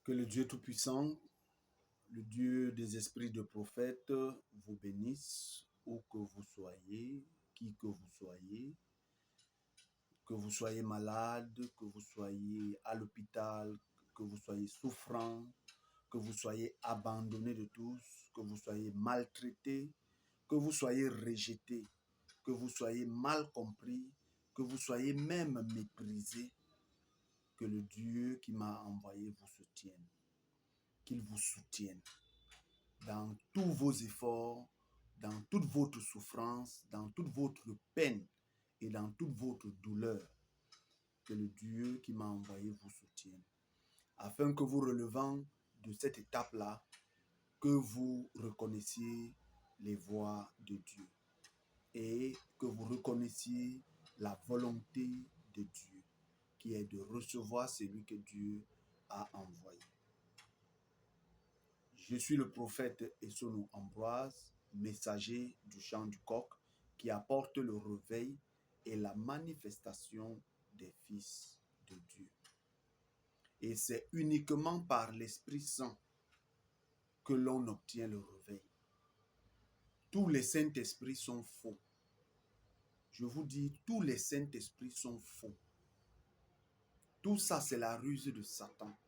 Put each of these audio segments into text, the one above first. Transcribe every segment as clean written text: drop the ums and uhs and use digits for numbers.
Que le Dieu Tout-Puissant, le Dieu des esprits de prophètes, vous bénisse, où que vous soyez, qui que vous soyez malade, que vous soyez à l'hôpital, que vous soyez souffrant, que vous soyez abandonné de tous, que vous soyez maltraité, que vous soyez rejeté, que vous soyez mal compris, que vous soyez même méprisé, que le Dieu qui m'a envoyé vous soutienne, qu'il vous soutienne dans tous vos efforts, dans toute votre souffrance, dans toute votre peine et dans toute votre douleur. Que le Dieu qui m'a envoyé vous soutienne, afin que vous relevant de cette étape-là, que vous reconnaissiez les voies de Dieu et que vous reconnaissiez la volonté de Dieu, qui est de recevoir celui que Dieu a envoyé. Je suis le prophète Essonou Ambroise, messager du chant du coq, qui apporte le réveil et la manifestation des fils de Dieu. Et c'est uniquement par l'Esprit Saint que l'on obtient le réveil. Tous les Saint-Esprits sont faux. Je vous dis, tous les Saint-Esprits sont faux. Tout ça, c'est la ruse de Satan.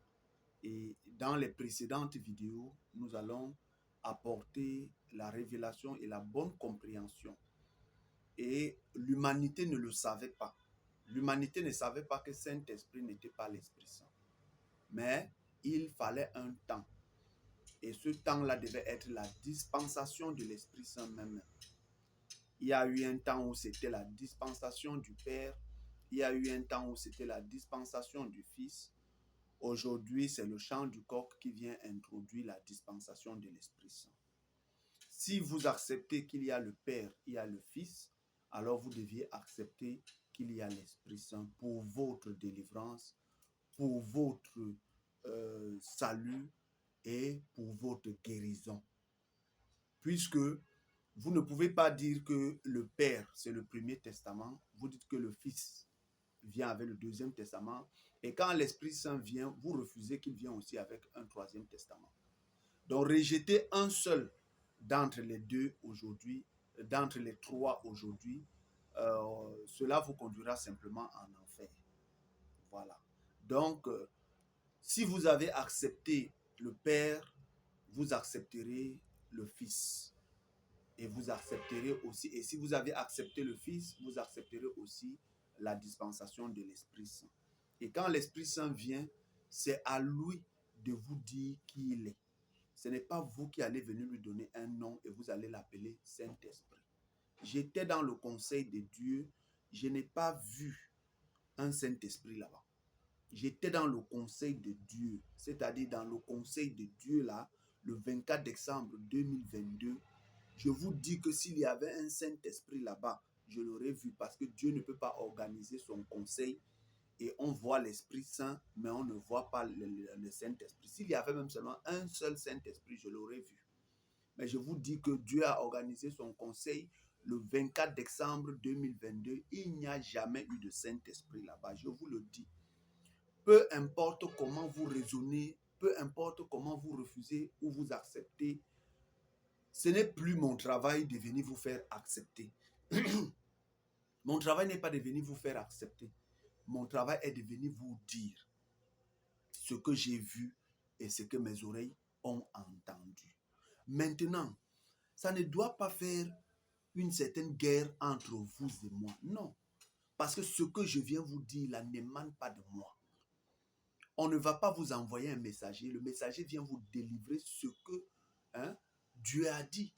Et dans les précédentes vidéos, nous allons apporter la révélation et la bonne compréhension. Et l'humanité ne le savait pas. L'humanité ne savait pas que Saint-Esprit n'était pas l'Esprit Saint. Mais il fallait un temps. Et ce temps-là devait être la dispensation de l'Esprit Saint même. Il y a eu un temps où c'était la dispensation du Père. Il y a eu un temps où c'était la dispensation du Fils. Aujourd'hui, c'est le chant du coq qui vient introduire la dispensation de l'Esprit Saint. Si vous acceptez qu'il y a le Père, il y a le Fils, alors vous deviez accepter qu'il y a l'Esprit Saint pour votre délivrance, pour votre salut et pour votre guérison. Puisque vous ne pouvez pas dire que le Père, c'est le premier testament, vous dites que le Fils vient avec le deuxième testament, et quand l'Esprit Saint vient, vous refusez qu'il vienne aussi avec un troisième testament. Donc rejeter un seul d'entre les deux aujourd'hui, d'entre les trois aujourd'hui, cela vous conduira simplement en enfer. Voilà. Donc, si vous avez accepté le Père, vous accepterez le Fils. Et vous accepterez aussi, et si vous avez accepté le Fils, vous accepterez aussi la dispensation de l'Esprit Saint. Et quand l'Esprit Saint vient, c'est à lui de vous dire qui il est. Ce n'est pas vous qui allez venir lui donner un nom et vous allez l'appeler Saint-Esprit. J'étais dans le conseil de Dieu, je n'ai pas vu un Saint-Esprit là-bas. J'étais dans le conseil de Dieu, c'est-à-dire dans le conseil de Dieu là, le 24 décembre 2022. Je vous dis que s'il y avait un Saint-Esprit là-bas, je l'aurais vu parce que Dieu ne peut pas organiser son conseil et on voit l'Esprit Saint, mais on ne voit pas le Saint-Esprit. S'il y avait même seulement un seul Saint-Esprit, je l'aurais vu. Mais je vous dis que Dieu a organisé son conseil le 24 décembre 2022. Il n'y a jamais eu de Saint-Esprit là-bas, je vous le dis. Peu importe comment vous raisonnez, peu importe comment vous refusez ou vous acceptez, ce n'est plus mon travail de venir vous faire accepter. Mon travail n'est pas de venir vous faire accepter. Mon travail est de venir vous dire ce que j'ai vu et ce que mes oreilles ont entendu. Maintenant, ça ne doit pas faire une certaine guerre entre vous et moi. Non. Parce que ce que je viens vous dire là n'émane pas de moi. On ne va pas vous envoyer un messager. Le messager vient vous délivrer ce que Dieu a dit.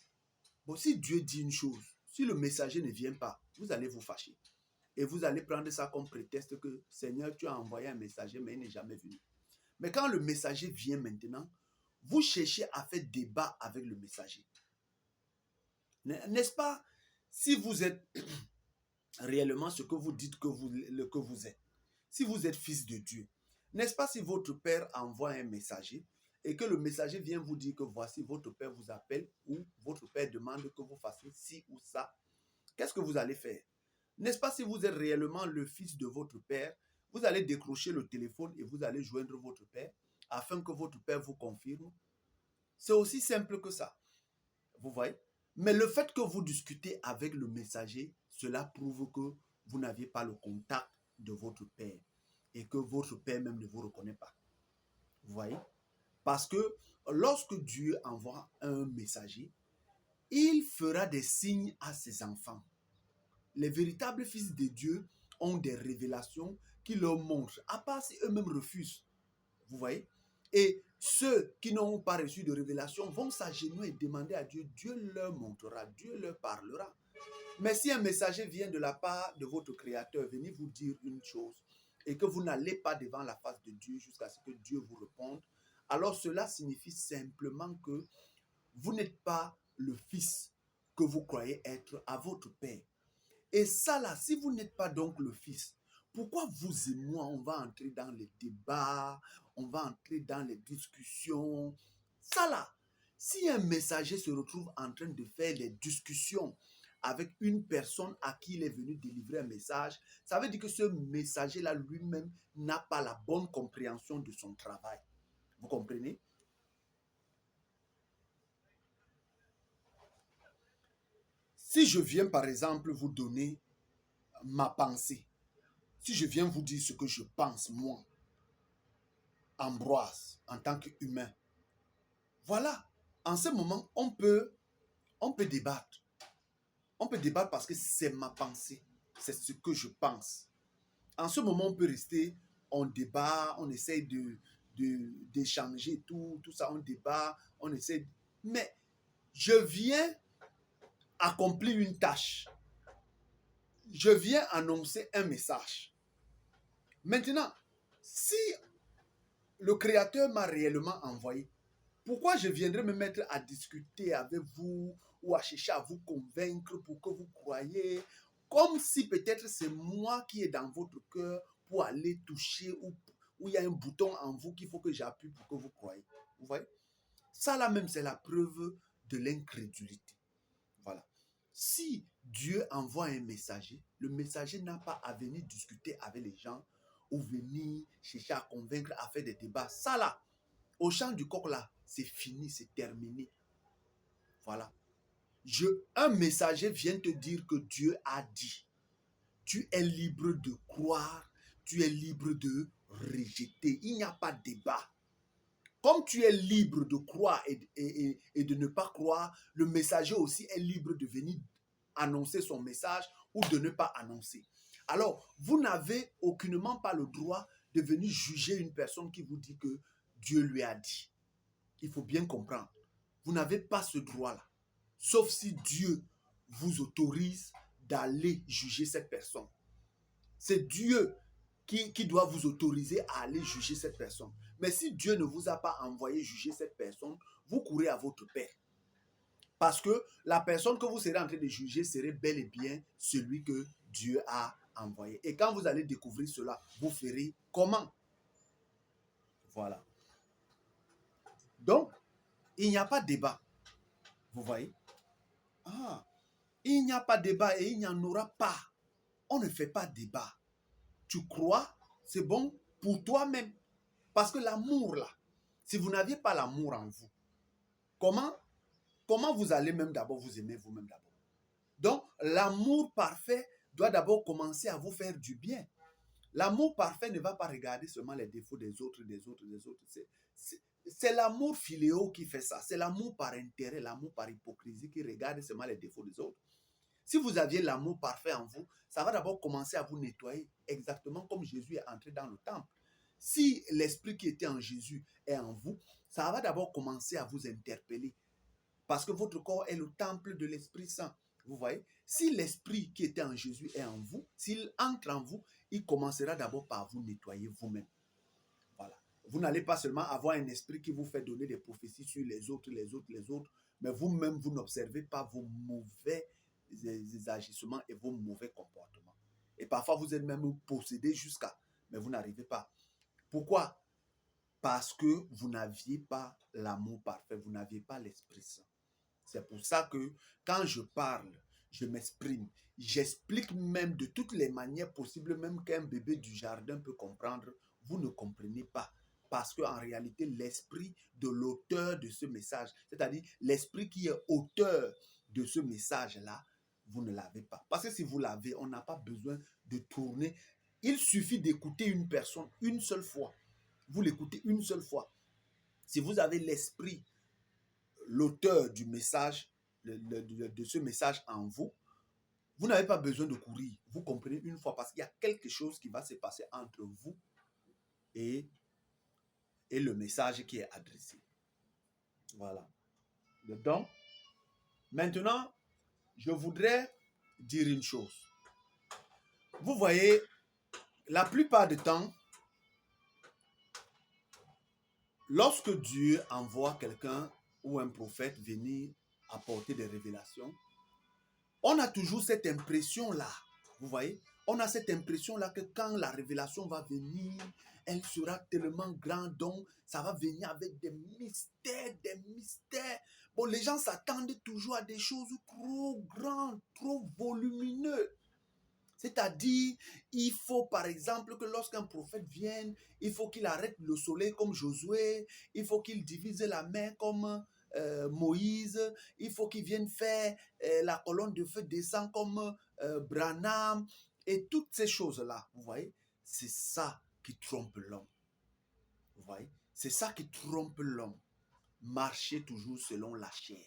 Bon, si Dieu dit une chose, si le messager ne vient pas, vous allez vous fâcher. Et vous allez prendre ça comme prétexte que Seigneur, tu as envoyé un messager, mais il n'est jamais venu. Mais quand le messager vient maintenant, vous cherchez à faire débat avec le messager. N'est-ce pas? Si vous êtes réellement ce que vous dites que vous êtes, si vous êtes fils de Dieu, n'est-ce pas si votre père envoie un messager et que le messager vient vous dire que voici votre père vous appelle ou votre père demande que vous fassiez ci ou ça, qu'est-ce que vous allez faire? N'est-ce pas si vous êtes réellement le fils de votre père, vous allez décrocher le téléphone et vous allez joindre votre père afin que votre Père vous confirme. C'est aussi simple que ça. Vous voyez? Mais le fait que vous discutez avec le messager, cela prouve que vous n'aviez pas le contact de votre Père et que votre Père même ne vous reconnaît pas. Vous voyez? Parce que lorsque Dieu envoie un messager, il fera des signes à ses enfants. Les véritables fils de Dieu ont des révélations qui leur montrent, à part si eux-mêmes refusent. Vous voyez? Et ceux qui n'ont pas reçu de révélation vont s'agenouiller et demander à Dieu. Dieu leur montrera, Dieu leur parlera. Mais si un messager vient de la part de votre Créateur, venir vous dire une chose, et que vous n'allez pas devant la face de Dieu jusqu'à ce que Dieu vous réponde, alors cela signifie simplement que vous n'êtes pas le fils que vous croyez être à votre Père. Et ça là, si vous n'êtes pas donc le fils, pourquoi vous et moi, on va entrer dans les débats, on va entrer dans les discussions? Ça là, si un messager se retrouve en train de faire les discussions avec une personne à qui il est venu délivrer un message, ça veut dire que ce messager-là lui-même n'a pas la bonne compréhension de son travail. Vous comprenez? Si je viens par exemple vous donner ma pensée, si je viens vous dire ce que je pense, moi, Ambroise, en tant qu'humain, voilà, en ce moment, on peut débattre. On peut débattre parce que c'est ma pensée, c'est ce que je pense. En ce moment, on peut rester, on débat, on essaye d'échanger tout ça, on débat, on essaie. Mais je viens accomplir une tâche. Je viens annoncer un message. Maintenant, si le Créateur m'a réellement envoyé, pourquoi je viendrais me mettre à discuter avec vous ou à chercher à vous convaincre pour que vous croyiez, comme si peut-être c'est moi qui est dans votre cœur pour aller toucher ou il y a un bouton en vous qu'il faut que j'appuie pour que vous croyiez. Vous voyez? Ça là même, c'est la preuve de l'incrédulité. Voilà. Si Dieu envoie un messager, le messager n'a pas à venir discuter avec les gens ou venir chercher à convaincre, à faire des débats. Ça là, au champ du coq là, c'est fini, c'est terminé. Voilà. Un messager vient te dire que Dieu a dit. Tu es libre de croire, tu es libre de rejeter. Il n'y a pas de débat. Comme tu es libre de croire et de ne pas croire, le messager aussi est libre de venir annoncer son message ou de ne pas annoncer. Alors, vous n'avez aucunement pas le droit de venir juger une personne qui vous dit que Dieu lui a dit. Il faut bien comprendre. Vous n'avez pas ce droit-là. Sauf si Dieu vous autorise d'aller juger cette personne. C'est Dieu qui doit vous autoriser à aller juger cette personne. Mais si Dieu ne vous a pas envoyé juger cette personne, vous courez à votre Père. Parce que la personne que vous serez en train de juger serait bel et bien celui que Dieu a envoyé. Et quand vous allez découvrir cela, vous ferez comment? Voilà. Donc, il n'y a pas de débat. Vous voyez? Ah, il n'y a pas de débat et il n'y en aura pas. On ne fait pas de débat. Tu crois, c'est bon pour toi-même. Parce que l'amour là, si vous n'aviez pas l'amour en vous, comment vous allez même d'abord vous aimer vous-même d'abord? Donc, l'amour parfait doit d'abord commencer à vous faire du bien. L'amour parfait ne va pas regarder seulement les défauts des autres. C'est l'amour philéo qui fait ça. C'est l'amour par intérêt, l'amour par hypocrisie qui regarde seulement les défauts des autres. Si vous aviez l'amour parfait en vous, ça va d'abord commencer à vous nettoyer, exactement comme Jésus est entré dans le temple. Si l'esprit qui était en Jésus est en vous, ça va d'abord commencer à vous interpeller. Parce que votre corps est le temple de l'Esprit Saint. Vous voyez? Si l'esprit qui était en Jésus est en vous, s'il entre en vous, il commencera d'abord par vous nettoyer vous-même. Voilà. Vous n'allez pas seulement avoir un esprit qui vous fait donner des prophéties sur les autres, mais vous-même, vous n'observez pas vos mauvais agissements et vos mauvais comportements. Et parfois, vous êtes même possédé jusqu'à, mais vous n'arrivez pas. Pourquoi? Parce que vous n'aviez pas l'amour parfait, vous n'aviez pas l'Esprit Saint. C'est pour ça que quand je parle, je m'exprime, j'explique même de toutes les manières possibles, même qu'un bébé du jardin peut comprendre, vous ne comprenez pas. parce qu'en réalité, l'esprit de l'auteur de ce message, c'est-à-dire l'esprit qui est auteur de ce message-là, vous ne l'avez pas. Parce que si vous l'avez, on n'a pas besoin de tourner. Il suffit d'écouter une personne une seule fois. Vous l'écoutez une seule fois. Si vous avez l'esprit, l'auteur du message, de ce message en vous, vous n'avez pas besoin de courir. Vous comprenez une fois parce qu'il y a quelque chose qui va se passer entre vous et le message qui est adressé. Voilà. Donc, maintenant, je voudrais dire une chose. Vous voyez, la plupart du temps, lorsque Dieu envoie quelqu'un ou un prophète venir apporter des révélations, on a toujours cette impression-là. Vous voyez, on a cette impression-là que quand la révélation va venir, elle sera tellement grande, donc ça va venir avec des mystères, des mystères. Bon, les gens s'attendent toujours à des choses trop grandes, trop volumineuses. C'est-à-dire, il faut par exemple que lorsqu'un prophète vienne, il faut qu'il arrête le soleil comme Josué, il faut qu'il divise la mer comme Moïse, il faut qu'il vienne faire la colonne de feu descend comme Branham, et toutes ces choses-là, vous voyez, c'est ça qui trompe l'homme. Vous voyez, c'est ça qui trompe l'homme. Marcher toujours selon la chair.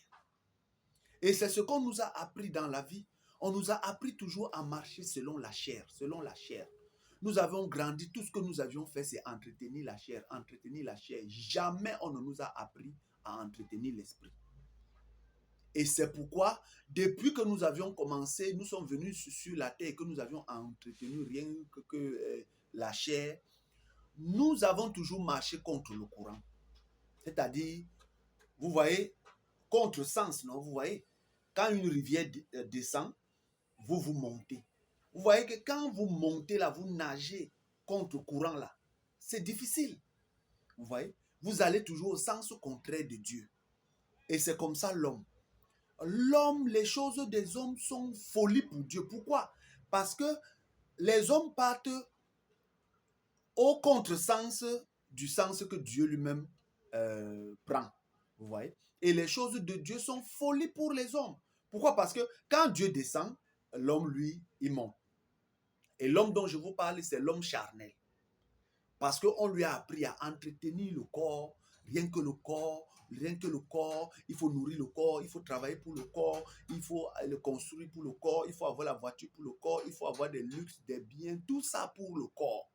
Et c'est ce qu'on nous a appris dans la vie. On nous a appris toujours à marcher selon la chair, selon la chair. Nous avons grandi, tout ce que nous avions fait, c'est entretenir la chair, entretenir la chair. Jamais on ne nous a appris à entretenir l'esprit. Et c'est pourquoi, depuis que nous avions commencé, nous sommes venus sur la terre et que nous avions entretenu rien que la chair, nous avons toujours marché contre le courant. C'est-à-dire, vous voyez, contre sens, non? Vous voyez, quand une rivière descend, vous montez. Vous voyez que quand vous montez là, vous nagez contre courant là, c'est difficile. Vous voyez, vous allez toujours au sens contraire de Dieu. Et c'est comme ça l'homme. L'homme, les choses des hommes sont folie pour Dieu. Pourquoi? Parce que les hommes partent au contresens du sens que Dieu lui-même prend. Vous voyez? Et les choses de Dieu sont folie pour les hommes. Pourquoi? Parce que quand Dieu descend, l'homme, lui, il monte. Et l'homme dont je vous parle, c'est l'homme charnel. Parce qu'on lui a appris à entretenir le corps, rien que le corps, il faut nourrir le corps, il faut travailler pour le corps, il faut le construire pour le corps, il faut avoir la voiture pour le corps, il faut avoir des luxes, des biens, tout ça pour le corps.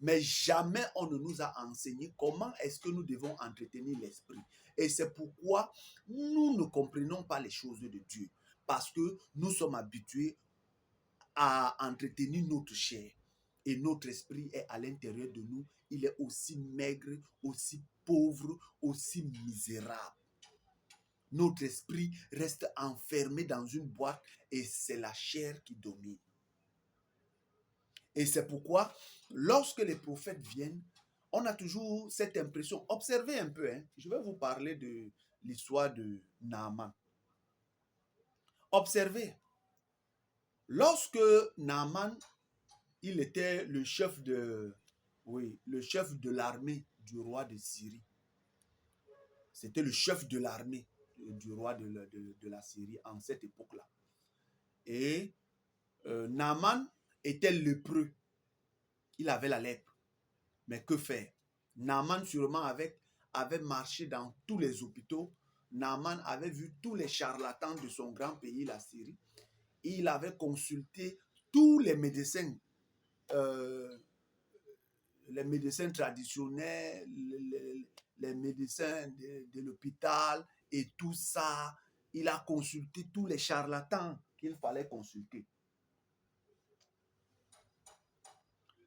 Mais jamais on ne nous a enseigné comment est-ce que nous devons entretenir l'esprit. Et c'est pourquoi nous ne comprenons pas les choses de Dieu. Parce que nous sommes habitués à entretenir notre chair. Et notre esprit est à l'intérieur de nous. Il est aussi maigre, aussi pauvre, aussi misérable. Notre esprit reste enfermé dans une boîte et c'est la chair qui domine. Et c'est pourquoi, lorsque les prophètes viennent, on a toujours cette impression. Observez un peu, hein. Je vais vous parler de l'histoire de Naaman. Observez. Lorsque Naaman, il était le chef de l'armée du roi de Syrie. C'était le chef de l'armée du roi de la Syrie en cette époque-là. Et Naaman était lépreux. Il avait la lèpre. Mais que faire? Naaman sûrement avait marché dans tous les hôpitaux. Naaman avait vu tous les charlatans de son grand pays, la Syrie. Il avait consulté tous les médecins traditionnels, les médecins de l'hôpital et tout ça. Il a consulté tous les charlatans qu'il fallait consulter.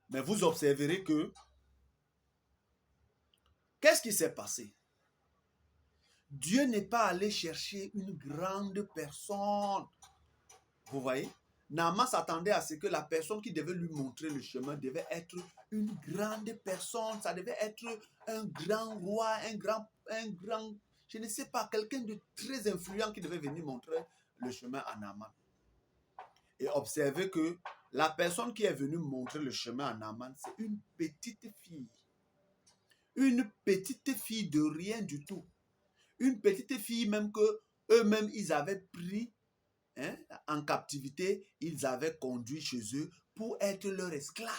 Mais vous observerez que, qu'est-ce qui s'est passé? Dieu n'est pas allé chercher une grande personne. Vous voyez? Naaman s'attendait à ce que la personne qui devait lui montrer le chemin devait être une grande personne. Ça devait être un grand roi, un grand, je ne sais pas, quelqu'un de très influent qui devait venir montrer le chemin à Naaman. Et observez que la personne qui est venue montrer le chemin à Naaman, c'est une petite fille. Une petite fille de rien du tout. Une petite fille même que eux-mêmes, ils avaient pris en captivité, ils avaient conduit chez eux pour être leur esclave.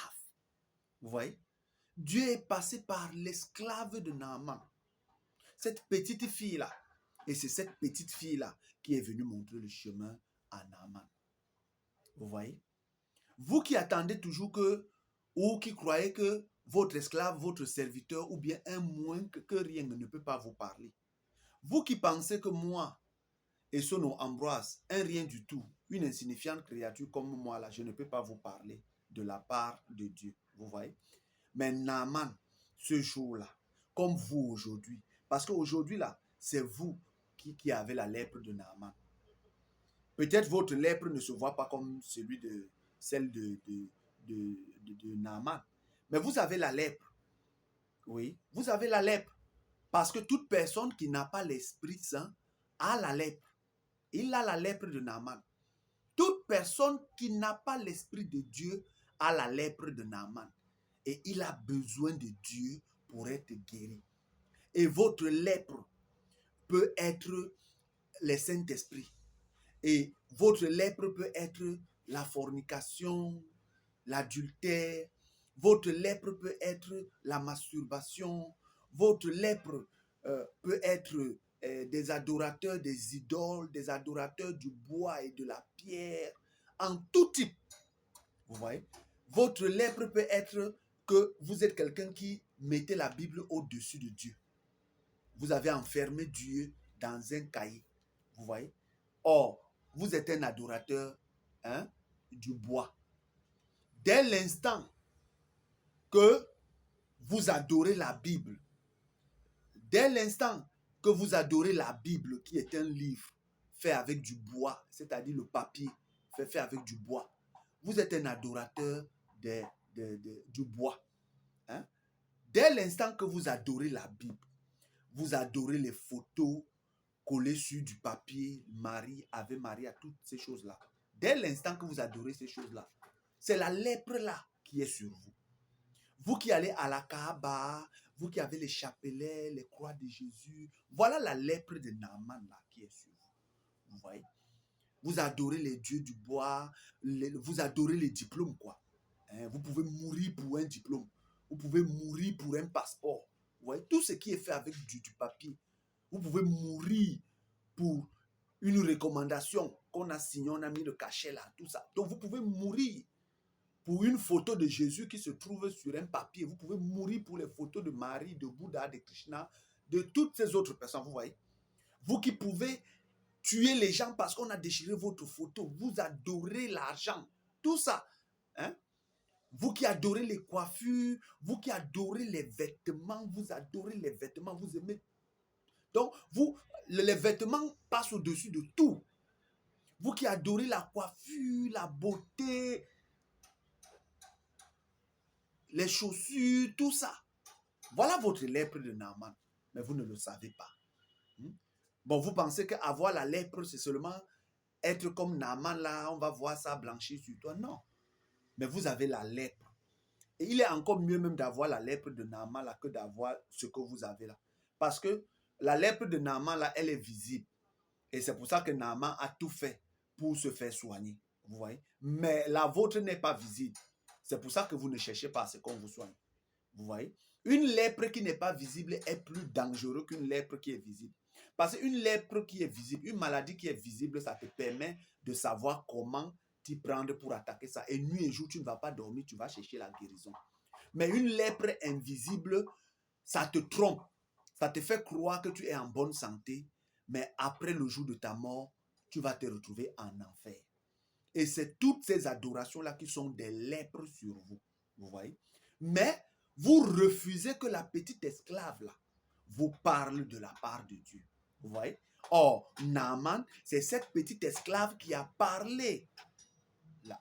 Vous voyez? Dieu est passé par l'esclave de Naaman. Cette petite fille-là. Et c'est cette petite fille-là qui est venue montrer le chemin à Naaman. Vous voyez? Vous qui attendez toujours que, ou qui croyez que votre esclave, votre serviteur, ou bien un moins que rien ne peut pas vous parler. Vous qui pensez que moi, et ce nom Ambroise, un rien du tout, une insignifiante créature comme moi là, je ne peux pas vous parler de la part de Dieu. Vous voyez? Mais Naaman, ce jour-là, comme vous aujourd'hui, parce qu'aujourd'hui là, c'est vous qui avez la lèpre de Naaman. Peut-être votre lèpre ne se voit pas comme celle de Naaman. Mais vous avez la lèpre. Oui, vous avez la lèpre. Parce que toute personne qui n'a pas l'Esprit Saint a la lèpre. Il a la lèpre de Naaman. Toute personne qui n'a pas l'Esprit de Dieu a la lèpre de Naaman. Et il a besoin de Dieu pour être guéri. Et votre lèpre peut être le Saint-Esprit. Et votre lèpre peut être la fornication, l'adultère. Votre lèpre peut être la masturbation. Votre lèpre peut être des adorateurs des idoles, des adorateurs du bois et de la pierre, en tout type. Vous voyez? Votre lèpre peut être que vous êtes quelqu'un qui mettait la Bible au-dessus de Dieu. Vous avez enfermé Dieu dans un cahier. Vous voyez? Or, vous êtes un adorateur du bois. Dès l'instant que vous adorez la Bible, dès l'instant que vous adorez la Bible, qui est un livre fait avec du bois, c'est-à-dire le papier fait avec du bois, vous êtes un adorateur du bois. Hein? Dès l'instant que vous adorez la Bible, vous adorez les photos collées sur du papier, Marie, Ave Maria, toutes ces choses-là. Dès l'instant que vous adorez ces choses-là, c'est la lèpre là qui est sur vous. Vous qui allez à la Kaaba, vous qui avez les chapelets, les croix de Jésus, voilà la lèpre de Naaman là qui est sur vous. Vous voyez? Vous adorez les dieux du bois, vous adorez les diplômes quoi. Vous pouvez mourir pour un diplôme. Vous pouvez mourir pour un passeport. Vous voyez? Tout ce qui est fait avec du papier. Vous pouvez mourir pour une recommandation qu'on a signée, on a mis le cachet là, tout ça. Donc vous pouvez mourir pour une photo de Jésus qui se trouve sur un papier. Vous pouvez mourir pour les photos de Marie, de Bouddha, de Krishna, de toutes ces autres personnes, vous voyez. Vous qui pouvez tuer les gens parce qu'on a déchiré votre photo, vous adorez l'argent, tout ça. Hein? Vous qui adorez les coiffures, vous qui adorez les vêtements, vous adorez les vêtements, vous aimez. Donc, les vêtements passent au-dessus de tout. Vous qui adorez la coiffure, la beauté, les chaussures, tout ça. Voilà votre lèpre de Naaman. Mais vous ne le savez pas. Bon, vous pensez qu'avoir la lèpre, c'est seulement être comme Naaman là, on va voir ça blanchir sur toi. Non. Mais vous avez la lèpre. Et il est encore mieux même d'avoir la lèpre de Naaman là que d'avoir ce que vous avez là. Parce que la lèpre de Naaman là, elle est visible. Et c'est pour ça que Naaman a tout fait pour se faire soigner. Vous voyez? Mais la vôtre n'est pas visible. C'est pour ça que vous ne cherchez pas à ce qu'on vous soigne. Vous voyez? Une lèpre qui n'est pas visible est plus dangereuse qu'une lèpre qui est visible. Parce qu'une lèpre qui est visible, une maladie qui est visible, ça te permet de savoir comment t'y prendre pour attaquer ça. Et nuit et jour, tu ne vas pas dormir, tu vas chercher la guérison. Mais une lèpre invisible, ça te trompe. Ça te fait croire que tu es en bonne santé, mais après le jour de ta mort, tu vas te retrouver en enfer. Et c'est toutes ces adorations-là qui sont des lèpres sur vous. Vous voyez? Mais vous refusez que la petite esclave là vous parle de la part de Dieu. Vous voyez? Or, Naaman, c'est cette petite esclave qui a parlé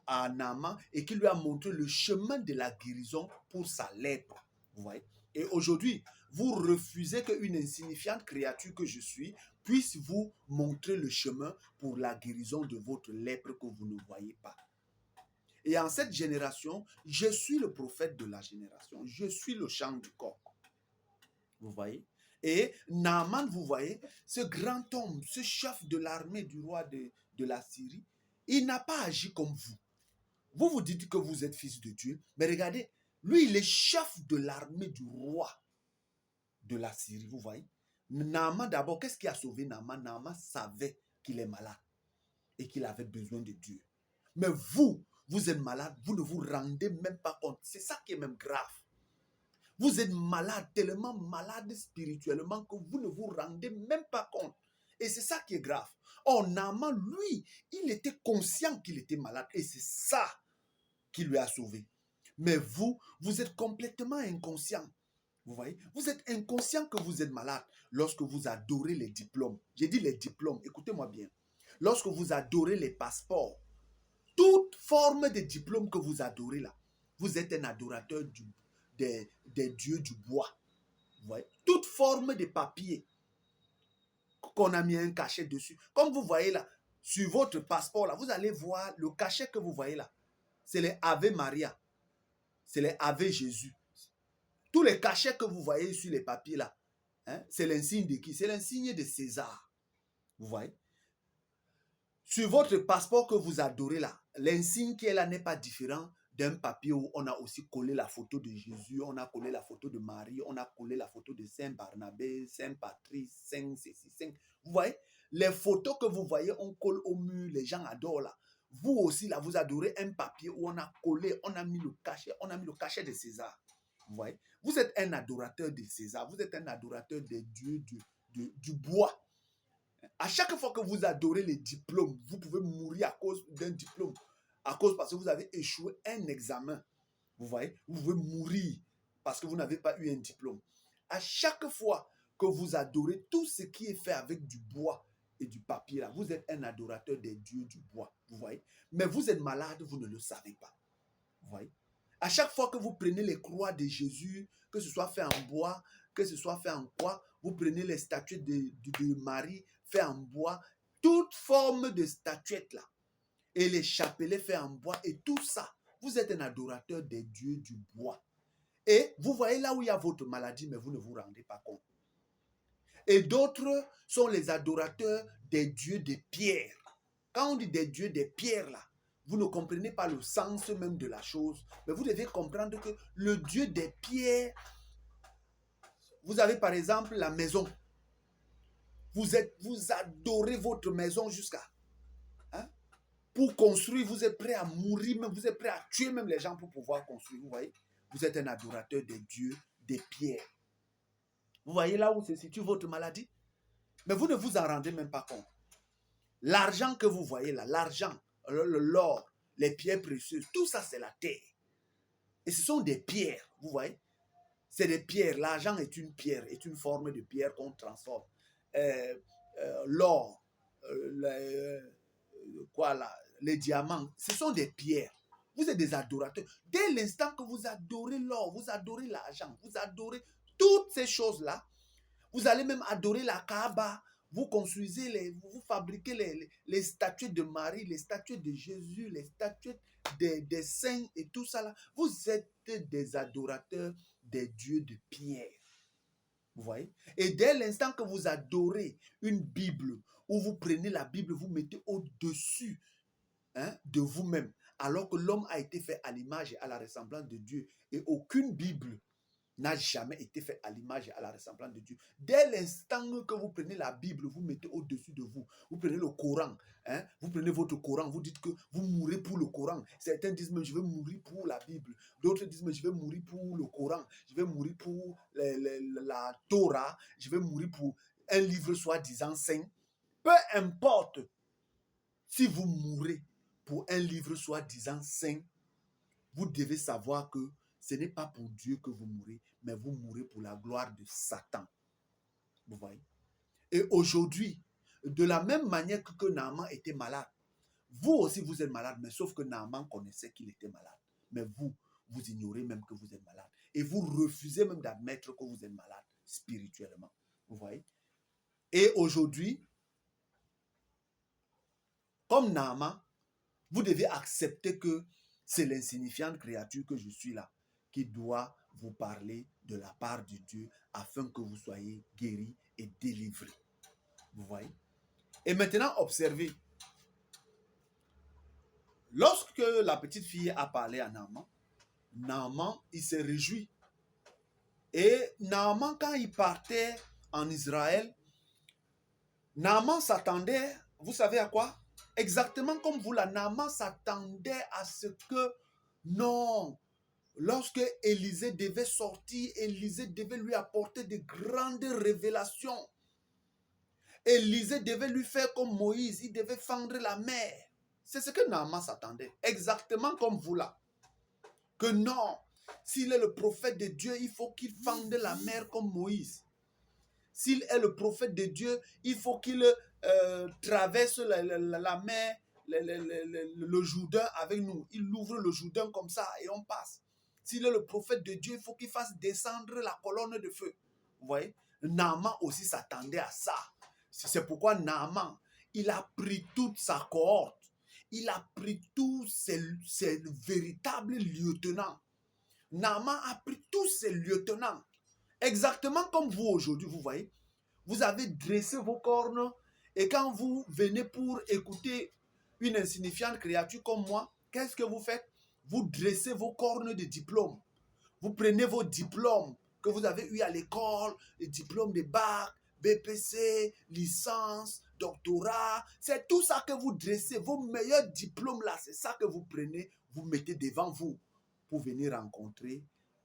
à Naaman et qui lui a montré le chemin de la guérison pour sa lèpre. Vous voyez? Et aujourd'hui, vous refusez qu'une insignifiante créature que je suis puisse vous montrer le chemin pour la guérison de votre lèpre que vous ne voyez pas. Et en cette génération, je suis le prophète de la génération. Je suis le chant du corps. Vous voyez? Et Naaman, vous voyez, ce grand homme, ce chef de l'armée du roi de la Syrie, il n'a pas agi comme vous. Vous vous dites que vous êtes fils de Dieu, mais regardez, lui, il est chef de l'armée du roi de la Syrie, vous voyez? Naaman, d'abord, qu'est-ce qui a sauvé Naaman? Naaman savait qu'il est malade et qu'il avait besoin de Dieu. Mais vous êtes malade, vous ne vous rendez même pas compte. C'est ça qui est même grave. Vous êtes malade, tellement malade spirituellement que vous ne vous rendez même pas compte. Et c'est ça qui est grave. Or, Naaman, lui, il était conscient qu'il était malade. Et c'est ça qui lui a sauvé. Mais vous êtes complètement inconscient. Vous voyez? Vous êtes inconscient que vous êtes malade lorsque vous adorez les diplômes. J'ai dit les diplômes, écoutez-moi bien. Lorsque vous adorez les passeports, toute forme de diplôme que vous adorez là, vous êtes un adorateur des dieux du bois. Vous voyez? Toute forme de papier qu'on a mis un cachet dessus. Comme vous voyez là, sur votre passeport là, vous allez voir le cachet que vous voyez là. C'est les Ave Maria. C'est les Ave Jésus. Tous les cachets que vous voyez sur les papiers là, hein, c'est l'insigne de qui? C'est l'insigne de César. Vous voyez? Sur votre passeport que vous adorez là, l'insigne qui est là n'est pas différent d'un papier où on a aussi collé la photo de Jésus, on a collé la photo de Marie, on a collé la photo de Saint Barnabé, Saint Patrice, Saint ceci, Saint... Vous voyez? Les photos que vous voyez, on colle au mur, les gens adorent là. Vous aussi là, vous adorez un papier où on a collé, on a mis le cachet de César. Vous voyez? Vous êtes un adorateur de César, vous êtes un adorateur des dieux du bois. À chaque fois que vous adorez les diplômes, vous pouvez mourir à cause d'un diplôme, à cause parce que vous avez échoué un examen. Vous voyez, vous pouvez mourir parce que vous n'avez pas eu un diplôme. À chaque fois que vous adorez tout ce qui est fait avec du bois et du papier, là, vous êtes un adorateur des dieux du bois. Vous voyez, mais vous êtes malade, vous ne le savez pas. Vous voyez, à chaque fois que vous prenez les croix de Jésus, que ce soit fait en bois, que ce soit fait en quoi, vous prenez les statuettes de Marie fait en bois, toute forme de statuette là, et les chapelets faits en bois, et tout ça, vous êtes un adorateur des dieux du bois. Et vous voyez là où il y a votre maladie, mais vous ne vous rendez pas compte. Et d'autres sont les adorateurs des dieux de pierre. Quand on dit des dieux de pierre là, vous ne comprenez pas le sens même de la chose, mais vous devez comprendre que le dieu des pierres, vous avez par exemple la maison. Vous adorez votre maison jusqu'à... Hein? Pour construire, vous êtes prêt à mourir, même, vous êtes prêt à tuer même les gens pour pouvoir construire. Vous voyez? Vous êtes un adorateur des dieux des pierres. Vous voyez là où se situe votre maladie? Mais vous ne vous en rendez même pas compte. L'argent que vous voyez là, l'argent, l'or, les pierres précieuses, tout ça c'est la terre. Et ce sont des pierres, vous voyez? C'est des pierres. L'argent est une pierre, est une forme de pierre qu'on transforme. L'or, quoi là, les diamants, ce sont des pierres. Vous êtes des adorateurs. Dès l'instant que vous adorez l'or, vous adorez l'argent, vous adorez toutes ces choses-là, vous allez même adorer la Kaaba. Vous construisez, vous fabriquez les statues de Marie, les statues de Jésus, les statues des saints et tout ça là. Vous êtes des adorateurs des dieux de pierre. Vous voyez? Et dès l'instant que vous adorez une Bible, où vous prenez la Bible, vous mettez au-dessus, hein, de vous-même, alors que l'homme a été fait à l'image et à la ressemblance de Dieu. Et aucune Bible n'a jamais été fait à l'image et à la ressemblance de Dieu. Dès l'instant que vous prenez la Bible, vous mettez au-dessus de vous. Vous prenez le Coran, hein, vous prenez votre Coran, vous dites que vous mourrez pour le Coran. Certains disent même je vais mourir pour la Bible. D'autres disent mais je vais mourir pour le Coran. Je vais mourir pour la Torah. Je vais mourir pour un livre soi-disant saint. Peu importe si vous mourrez pour un livre soi-disant saint, vous devez savoir que ce n'est pas pour Dieu que vous mourrez, mais vous mourrez pour la gloire de Satan. Vous voyez? Et aujourd'hui, de la même manière que Naaman était malade, vous aussi vous êtes malade, mais sauf que Naaman connaissait qu'il était malade. Mais vous ignorez même que vous êtes malade. Et vous refusez même d'admettre que vous êtes malade spirituellement. Vous voyez? Et aujourd'hui, comme Naaman, vous devez accepter que c'est l'insignifiante créature que je suis là qui doit vous parler de la part de Dieu afin que vous soyez guéris et délivrés. Vous voyez? Et maintenant, observez. Lorsque la petite fille a parlé à Naaman, Naaman, il s'est réjoui. Et Naaman, quand il partait en Israël, Naaman s'attendait, vous savez à quoi? Exactement comme vous, là, Naaman s'attendait à ce que, non, lorsque Élisée devait sortir, Élisée devait lui apporter de grandes révélations. Élisée devait lui faire comme Moïse, il devait fendre la mer. C'est ce que Naaman s'attendait, exactement comme vous là. Que non, s'il est le prophète de Dieu, il faut qu'il fende la mer comme Moïse. S'il est le prophète de Dieu, il faut qu'il traverse la mer, le Jourdain avec nous. Il ouvre le Jourdain comme ça et on passe. S'il est le prophète de Dieu, il faut qu'il fasse descendre la colonne de feu. Vous voyez? Naaman aussi s'attendait à ça. C'est pourquoi Naaman, il a pris toute sa cohorte. Il a pris tous ses véritables lieutenants. Naaman a pris tous ses lieutenants. Exactement comme vous aujourd'hui, vous voyez. Vous avez dressé vos cornes et quand vous venez pour écouter une insignifiante créature comme moi, qu'est-ce que vous faites? Vous dressez vos cornes de diplômes. Vous prenez vos diplômes que vous avez eu à l'école, les diplômes de bac, BPC, licence, doctorat. C'est tout ça que vous dressez. Vos meilleurs diplômes là, c'est ça que vous prenez, vous mettez devant vous pour venir rencontrer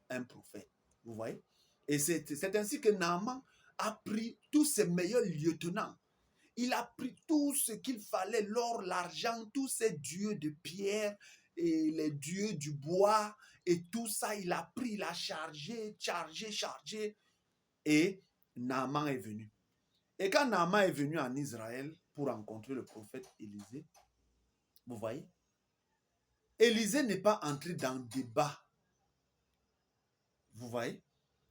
un prophète. Vous voyez? Et c'est ainsi que Naaman a pris tous ses meilleurs lieutenants. Il a pris tout ce qu'il fallait, l'or, l'argent, tous ces dieux de pierre et les dieux du bois et tout ça, il a pris, il a chargé. Et Naaman est venu. Et quand Naaman est venu en Israël pour rencontrer le prophète Élisée, vous voyez, Élisée n'est pas entré dans le débat. Vous voyez,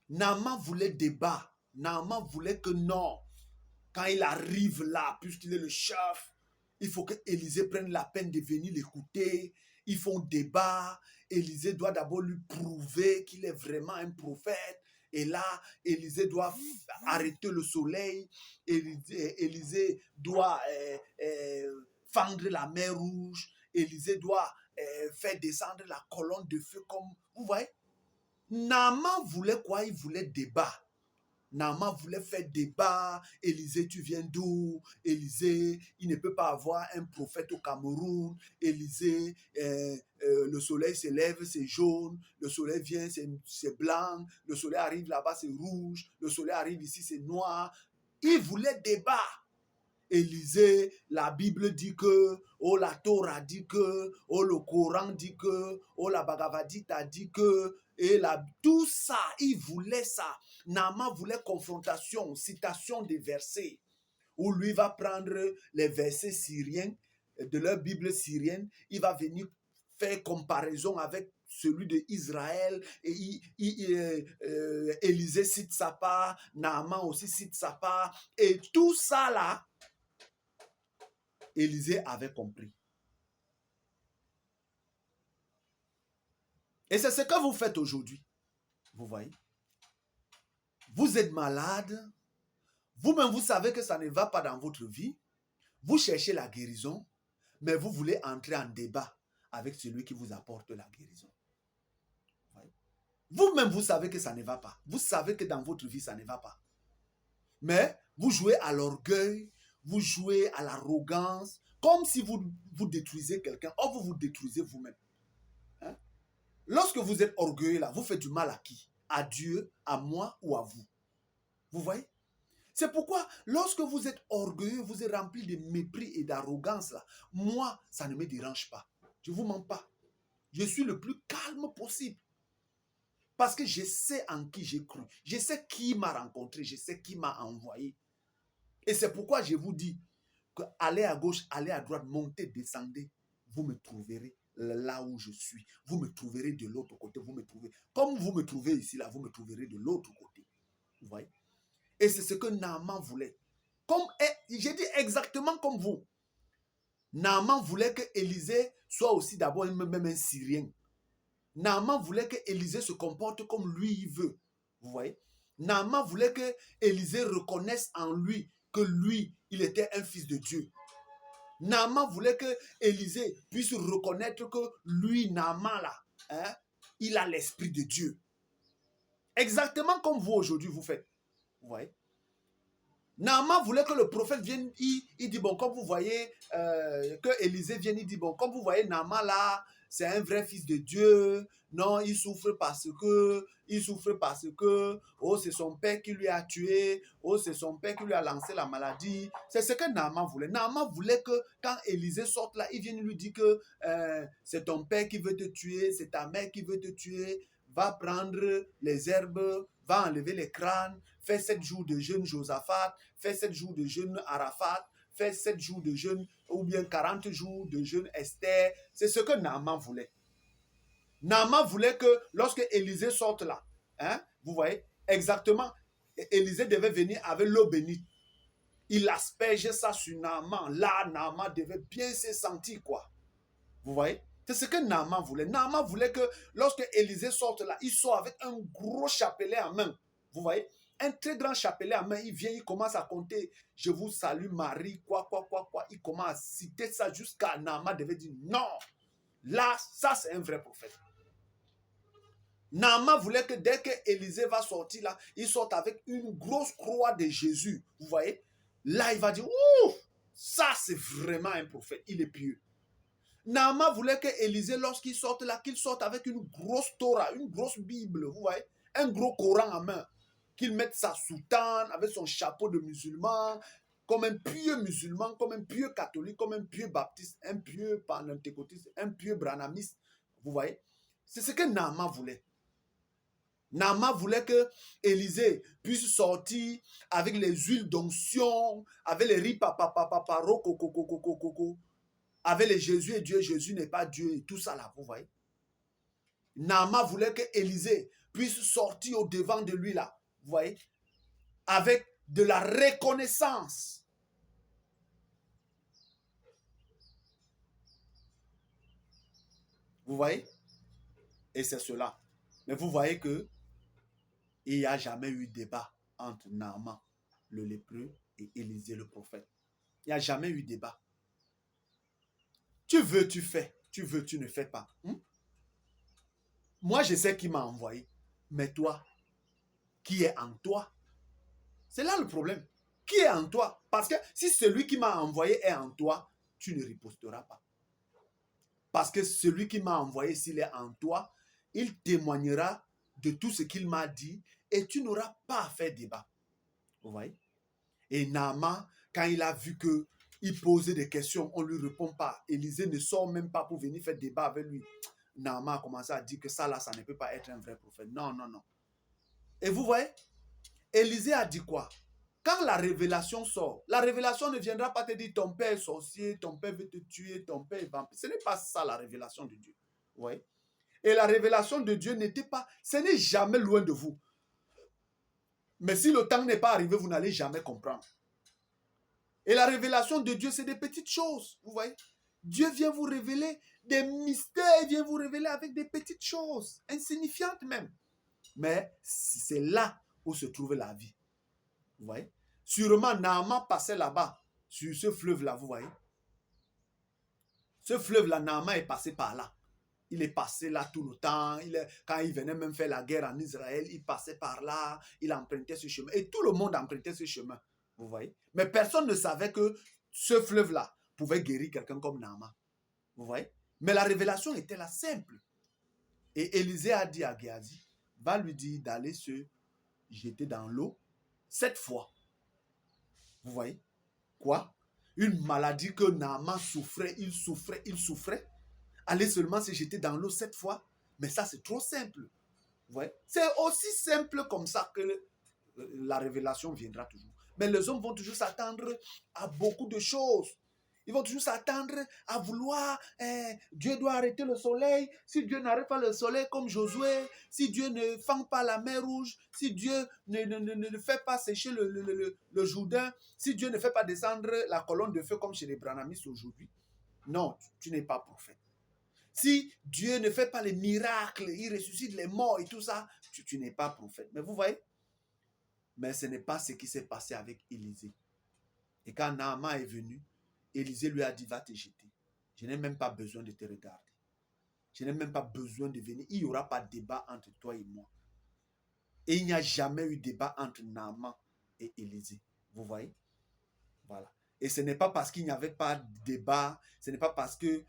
Naaman voulait débat. Naaman voulait que non, quand il arrive là, puisqu'il est le chef, il faut que Élisée prenne la peine de venir l'écouter. Ils font débat. Élisée doit d'abord lui prouver qu'il est vraiment un prophète. Et là, Élisée doit arrêter le soleil. Élisée doit fendre la mer Rouge. Élisée doit faire descendre la colonne de feu comme... Vous voyez? Naaman voulait quoi? Il voulait débat. Naaman voulait faire débat. Élisée, tu viens d'où? Élisée, il ne peut pas avoir un prophète au Cameroun. Élisée, le soleil se lève, c'est jaune. Le soleil vient, c'est blanc. Le soleil arrive là-bas, c'est rouge. Le soleil arrive ici, c'est noir. Il voulait débat. Élisée, la Bible dit que, oh la Torah dit que, oh le Coran dit que, oh la Bhagavad Gita dit que, et tout ça, il voulait ça. Naaman voulait confrontation, citation des versets, où lui va prendre les versets syriens, de leur Bible syrienne, il va venir faire comparaison avec celui d'Israël, et Élisée cite sa part, Naaman aussi cite sa part, et tout ça là, Élisée avait compris. Et c'est ce que vous faites aujourd'hui. Vous voyez? Vous êtes malade. Vous-même, vous savez que ça ne va pas dans votre vie. Vous cherchez la guérison, mais vous voulez entrer en débat avec celui qui vous apporte la guérison. Vous-même, vous savez que ça ne va pas. Vous savez que dans votre vie, ça ne va pas. Mais vous jouez à l'orgueil, vous jouez à l'arrogance, comme si vous détruisez quelqu'un. Or, vous vous détruisez vous-même. Hein? Lorsque vous êtes orgueilleux, là, vous faites du mal à qui? À Dieu, à moi ou à vous? Vous voyez? C'est pourquoi, lorsque vous êtes orgueilleux, vous êtes rempli de mépris et d'arrogance, là, moi, ça ne me dérange pas. Je ne vous mens pas. Je suis le plus calme possible. Parce que je sais en qui j'ai cru. Je sais qui m'a rencontré. Je sais qui m'a envoyé. Et c'est pourquoi je vous dis que allez à gauche, allez à droite, montez, descendez. Vous me trouverez là où je suis. Vous me trouverez de l'autre côté. Vous me trouvez. Comme vous me trouvez ici, là, vous me trouverez de l'autre côté. Vous voyez? Et c'est ce que Naaman voulait. J'ai dit exactement comme vous. Naaman voulait que Élisée soit aussi d'abord même un Syrien. Naaman voulait que Élisée se comporte comme lui il veut. Vous voyez? Naaman voulait que Élisée reconnaisse en lui que lui, il était un fils de Dieu. Naaman voulait que Élisée puisse reconnaître que lui, Naaman là, hein, il a l'esprit de Dieu. Exactement comme vous aujourd'hui vous faites. Vous voyez? Naaman voulait que le prophète vienne, il dit, bon, comme vous voyez, que Élisée vienne, il dit, bon, comme vous voyez, Naaman là, c'est un vrai fils de Dieu. Non, il souffre parce que, oh, c'est son père qui lui a tué, oh, c'est son père qui lui a lancé la maladie. C'est ce que Naaman voulait. Naaman voulait que quand Élisée sorte là, il vienne lui dire que c'est ton père qui veut te tuer, c'est ta mère qui veut te tuer, va prendre les herbes, va enlever les crânes, fais 7 jours de jeûne Josaphat, fais 7 jours de jeûne Arafat, fais 7 jours de jeûne ou bien 40 jours de jeûne Esther. C'est ce que Naaman voulait. Naaman voulait que lorsque Élisée sorte là, hein, vous voyez, exactement, Élisée devait venir avec l'eau bénite. Il aspergeait ça sur Naaman. Là, Naaman devait bien se sentir, quoi. Vous voyez? C'est ce que Naaman voulait. Naaman voulait que lorsque Élisée sorte là, il sort avec un gros chapelet en main. Vous voyez? Un très grand chapelet en main. Il vient, il commence à compter. Je vous salue Marie, quoi. Il commence à citer ça jusqu'à Naaman devait dire non. Là, ça c'est un vrai prophète. Naaman voulait que dès que Élisée va sortir là, il sorte avec une grosse croix de Jésus. Vous voyez? Là, il va dire, ouh, ça c'est vraiment un prophète. Il est pieux. Naaman voulait que Élisée, lorsqu'il sorte là, qu'il sorte avec une grosse Torah, une grosse Bible, vous voyez, un gros Coran en main, qu'il mette sa soutane avec son chapeau de musulman, comme un pieux musulman, comme un pieux catholique, comme un pieux baptiste, un pieux pentecôtiste, un pieux branamiste, vous voyez. C'est ce que Naaman voulait. Naaman voulait que Élisée puisse sortir avec les huiles d'onction, avec les riz avec les Jésus et Dieu, Jésus n'est pas Dieu et tout ça là, vous voyez. Naaman voulait que Élisée puisse sortir au devant de lui là, vous voyez, avec de la reconnaissance. Vous voyez? Et c'est cela. Mais vous voyez que il n'y a jamais eu débat entre Naaman, le lépreux, et Élisée, le prophète. Il n'y a jamais eu débat. Tu veux, tu fais. Tu veux, tu ne fais pas. Moi, je sais qui m'a envoyé. Mais toi, qui est en toi? C'est là le problème. Qui est en toi? Parce que si celui qui m'a envoyé est en toi, tu ne riposteras pas. Parce que celui qui m'a envoyé, s'il est en toi, il témoignera de tout ce qu'il m'a dit et tu n'auras pas à faire débat. Vous voyez? Et Naaman, quand il a vu que il posait des questions, on ne lui répond pas. Élisée ne sort même pas pour venir faire débat avec lui. Naaman a commencé à dire que ça là, ça ne peut pas être un vrai prophète. Non. Et vous voyez, Élisée a dit quoi? Quand la révélation sort, la révélation ne viendra pas te dire ton père est sorcier, ton père veut te tuer, ton père est vampire. Ce n'est pas ça la révélation de Dieu. Vous voyez? Et la révélation de Dieu n'était pas, ce n'est jamais loin de vous. Mais si le temps n'est pas arrivé, vous n'allez jamais comprendre. Et la révélation de Dieu, c'est des petites choses, vous voyez. Dieu vient vous révéler des mystères, vient vous révéler avec des petites choses, insignifiantes même. Mais c'est là où se trouve la vie. Vous voyez. Sûrement, Naaman passait là-bas, sur ce fleuve-là, vous voyez. Ce fleuve-là, Naaman est passé par là. Il est passé là tout le temps. Quand il venait même faire la guerre en Israël, il passait par là, il empruntait ce chemin. Et tout le monde empruntait ce chemin. Vous voyez? Mais personne ne savait que ce fleuve-là pouvait guérir quelqu'un comme Naaman. Vous voyez? Mais la révélation était là, simple. Et Élisée a dit à Géasi, va lui dire d'aller se jeter dans l'eau 7 fois. Vous voyez? Quoi? Une maladie que Naaman souffrait, il souffrait. Aller seulement se jeter dans l'eau 7 fois. Mais ça, c'est trop simple. Vous voyez? C'est aussi simple comme ça que la révélation viendra toujours. Mais les hommes vont toujours s'attendre à beaucoup de choses. Ils vont toujours s'attendre à vouloir, Dieu doit arrêter le soleil. Si Dieu n'arrête pas le soleil comme Josué, si Dieu ne fend pas la mer rouge, si Dieu ne fait pas sécher le Jourdain, si Dieu ne fait pas descendre la colonne de feu comme chez les branamistes aujourd'hui. Non, tu n'es pas prophète. Si Dieu ne fait pas les miracles, il ressuscite les morts et tout ça, tu n'es pas prophète. Mais vous voyez, mais ce n'est pas ce qui s'est passé avec Élisée. Et quand Naaman est venu, Élisée lui a dit, va te jeter. Je n'ai même pas besoin de te regarder. Je n'ai même pas besoin de venir. Il n'y aura pas de débat entre toi et moi. Et il n'y a jamais eu de débat entre Naaman et Élisée. Vous voyez? Voilà. Et ce n'est pas parce qu'il n'y avait pas de débat, ce n'est pas parce que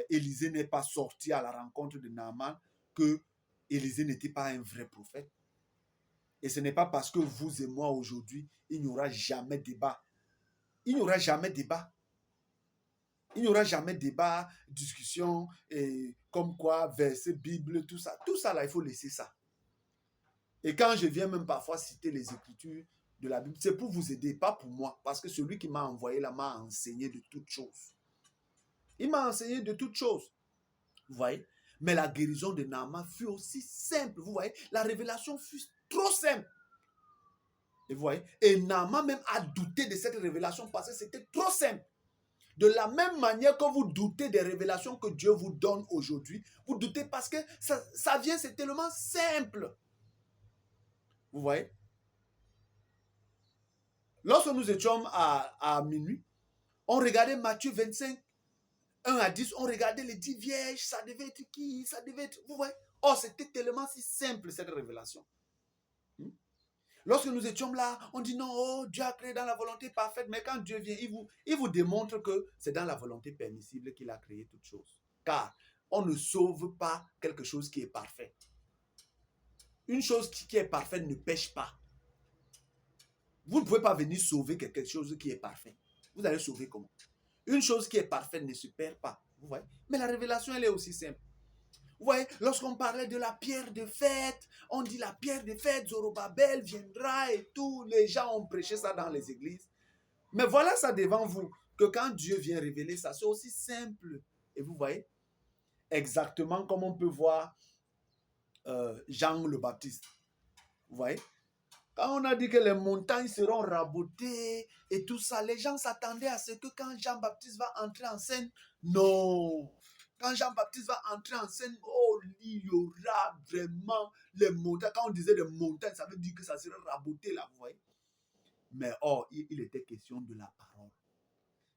Élisée n'est pas sorti à la rencontre de Naaman que Élisée n'était pas un vrai prophète. Et ce n'est pas parce que vous et moi aujourd'hui, il n'y aura jamais débat. Il n'y aura jamais débat. Il n'y aura jamais débat, discussion, et comme quoi, verset, Bible, tout ça. Tout ça, là, il faut laisser ça. Et quand je viens même parfois citer les Écritures de la Bible, c'est pour vous aider, pas pour moi. Parce que celui qui m'a envoyé là m'a enseigné de toutes choses. Il m'a enseigné de toutes choses. Vous voyez? Mais la guérison de Naaman fut aussi simple. Vous voyez? La révélation fut trop simple. Et vous voyez? Et Naaman même a douté de cette révélation parce que c'était trop simple. De la même manière que vous doutez des révélations que Dieu vous donne aujourd'hui, vous doutez parce que ça vient, c'est tellement simple. Vous voyez? Lorsque nous étions à minuit, on regardait Matthieu 25, 1 à 10, on regardait les 10 vierges, ça devait être qui? Ça devait être... Vous voyez? Oh, c'était tellement si simple cette révélation. Lorsque nous étions là, on dit non, oh, Dieu a créé dans la volonté parfaite, mais quand Dieu vient, il vous démontre que c'est dans la volonté permissible qu'il a créé toutes choses. Car on ne sauve pas quelque chose qui est parfait. Une chose qui est parfaite ne pêche pas. Vous ne pouvez pas venir sauver quelque chose qui est parfait. Vous allez sauver comment? Une chose qui est parfaite ne se perd pas. Vous voyez? Mais la révélation, elle est aussi simple. Vous voyez, lorsqu'on parlait de la pierre de fête, on dit la pierre de fête, Zorobabel viendra et tout. Les gens ont prêché ça dans les églises. Mais voilà ça devant vous, que quand Dieu vient révéler ça, c'est aussi simple. Et vous voyez, exactement comme on peut voir Jean le Baptiste. Vous voyez, quand on a dit que les montagnes seront rabotées et tout ça, les gens s'attendaient à ce que quand Jean-Baptiste va entrer en scène, non. Quand Jean-Baptiste va entrer en scène, oh, il y aura vraiment les montagnes. Quand on disait les montagnes, ça veut dire que ça serait raboté là, vous voyez. Mais oh, il était question de la parole.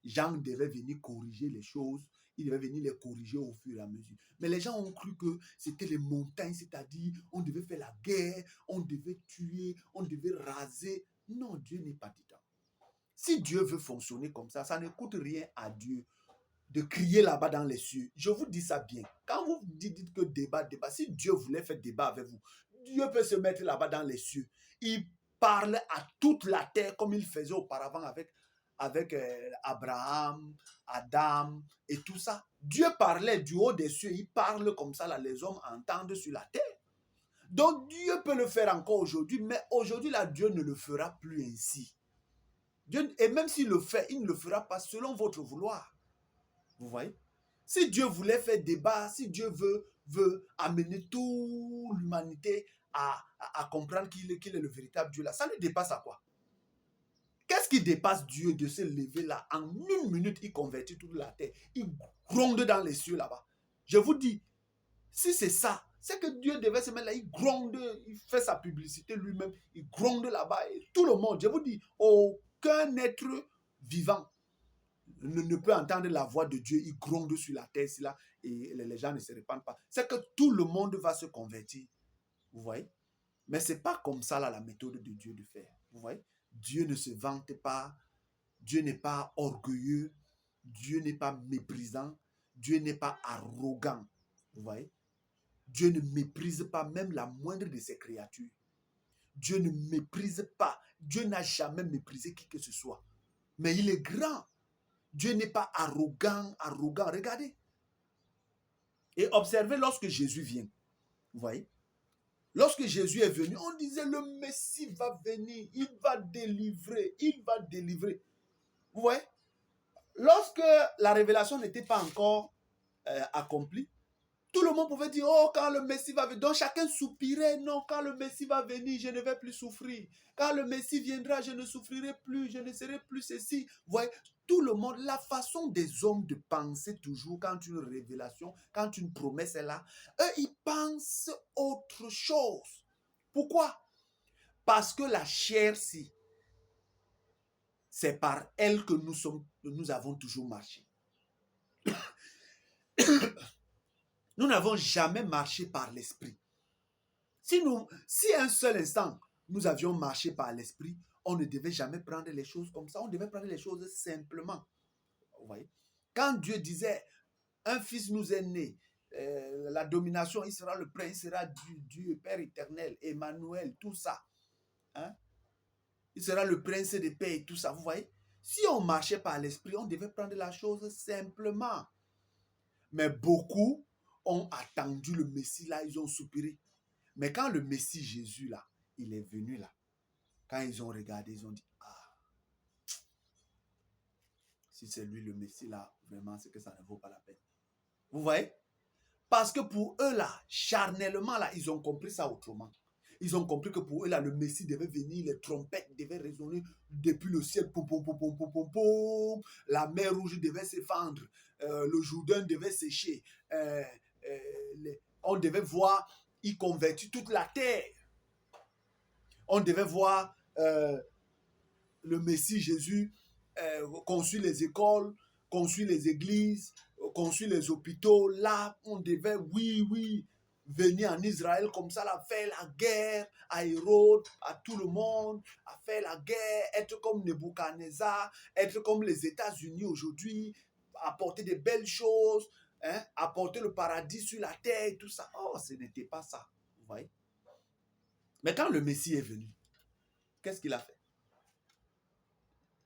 Jean devait venir corriger les choses. Il devait venir les corriger au fur et à mesure. Mais les gens ont cru que c'était les montagnes, c'est-à-dire on devait faire la guerre, on devait tuer, on devait raser. Non, Dieu n'est pas dedans. Si Dieu veut fonctionner comme ça ne coûte rien à Dieu de crier là-bas dans les cieux. Je vous dis ça bien. Quand vous dites que débat, si Dieu voulait faire débat avec vous, Dieu peut se mettre là-bas dans les cieux. Il parle à toute la terre comme il faisait auparavant avec Abraham, Adam et tout ça. Dieu parlait du haut des cieux. Il parle comme ça, là, les hommes entendent sur la terre. Donc Dieu peut le faire encore aujourd'hui, mais aujourd'hui, là, Dieu ne le fera plus ainsi. Dieu, et même s'il le fait, il ne le fera pas selon votre vouloir. Vous voyez? Si Dieu voulait faire débat, si Dieu veut amener toute l'humanité à comprendre qu'il est le véritable Dieu là, ça lui dépasse à quoi? Qu'est-ce qui dépasse Dieu de se lever là? En une minute, il convertit toute la terre. Il gronde dans les cieux là-bas. Je vous dis, si c'est ça, c'est que Dieu devait se mettre là, il gronde, il fait sa publicité lui-même, il gronde là-bas. Et tout le monde, je vous dis, aucun être vivant ne peut entendre la voix de Dieu, il gronde sur la terre là, et les gens ne se répandent pas. C'est que tout le monde va se convertir. Vous voyez? Mais ce n'est pas comme ça là, la méthode de Dieu de faire. Vous voyez? Dieu ne se vante pas, Dieu n'est pas orgueilleux, Dieu n'est pas méprisant, Dieu n'est pas arrogant. Vous voyez? Dieu ne méprise pas même la moindre de ses créatures. Dieu ne méprise pas. Dieu n'a jamais méprisé qui que ce soit. Mais il est grand. Dieu n'est pas arrogant. Regardez. Et observez lorsque Jésus vient. Vous voyez? Lorsque Jésus est venu, on disait le Messie va venir. Il va délivrer. Il va délivrer. Vous voyez? Lorsque la révélation n'était pas encore accomplie, tout le monde pouvait dire, oh, quand le Messie va venir, donc chacun soupirait, non, quand le Messie va venir, je ne vais plus souffrir. Quand le Messie viendra, je ne souffrirai plus, je ne serai plus ceci. Vous voyez, tout le monde, la façon des hommes de penser toujours, quand une révélation, quand une promesse est là, eux, ils pensent autre chose. Pourquoi? Parce que la chair, si, c'est par elle que nous avons toujours marché. Nous n'avons jamais marché par l'esprit. Si un seul instant, nous avions marché par l'esprit, on ne devait jamais prendre les choses comme ça. On devait prendre les choses simplement. Vous voyez? Quand Dieu disait, un fils nous est né, la domination, il sera le prince, il sera Dieu, Père éternel, Emmanuel, tout ça. Hein? Il sera le prince de paix et tout ça. Vous voyez? Si on marchait par l'esprit, on devait prendre la chose simplement. Mais beaucoup ont attendu le Messie là, ils ont soupiré. Mais quand le Messie Jésus là, il est venu là, quand ils ont regardé, ils ont dit, ah, si c'est lui le Messie là, vraiment, c'est que ça ne vaut pas la peine. Vous voyez? Parce que pour eux là, charnellement là, ils ont compris ça autrement. Ils ont compris que pour eux là, le Messie devait venir, les trompettes devaient résonner depuis le ciel, pom, pom, pom, pom, pom, pom, pom. La mer rouge devait se fendre, le Jourdain devait sécher, on devait voir, il convertit toute la terre. On devait voir le Messie Jésus construire les écoles, construire les églises, construire les hôpitaux. Là, on devait, oui, venir en Israël comme ça, là, faire la guerre à Hérode, à tout le monde, à faire la guerre, être comme Nebuchadnezzar, être comme les États-Unis aujourd'hui, apporter des belles choses, hein, apporter le paradis sur la terre et tout ça. Oh, ce n'était pas ça, vous voyez. Mais quand le Messie est venu, qu'est-ce qu'il a fait?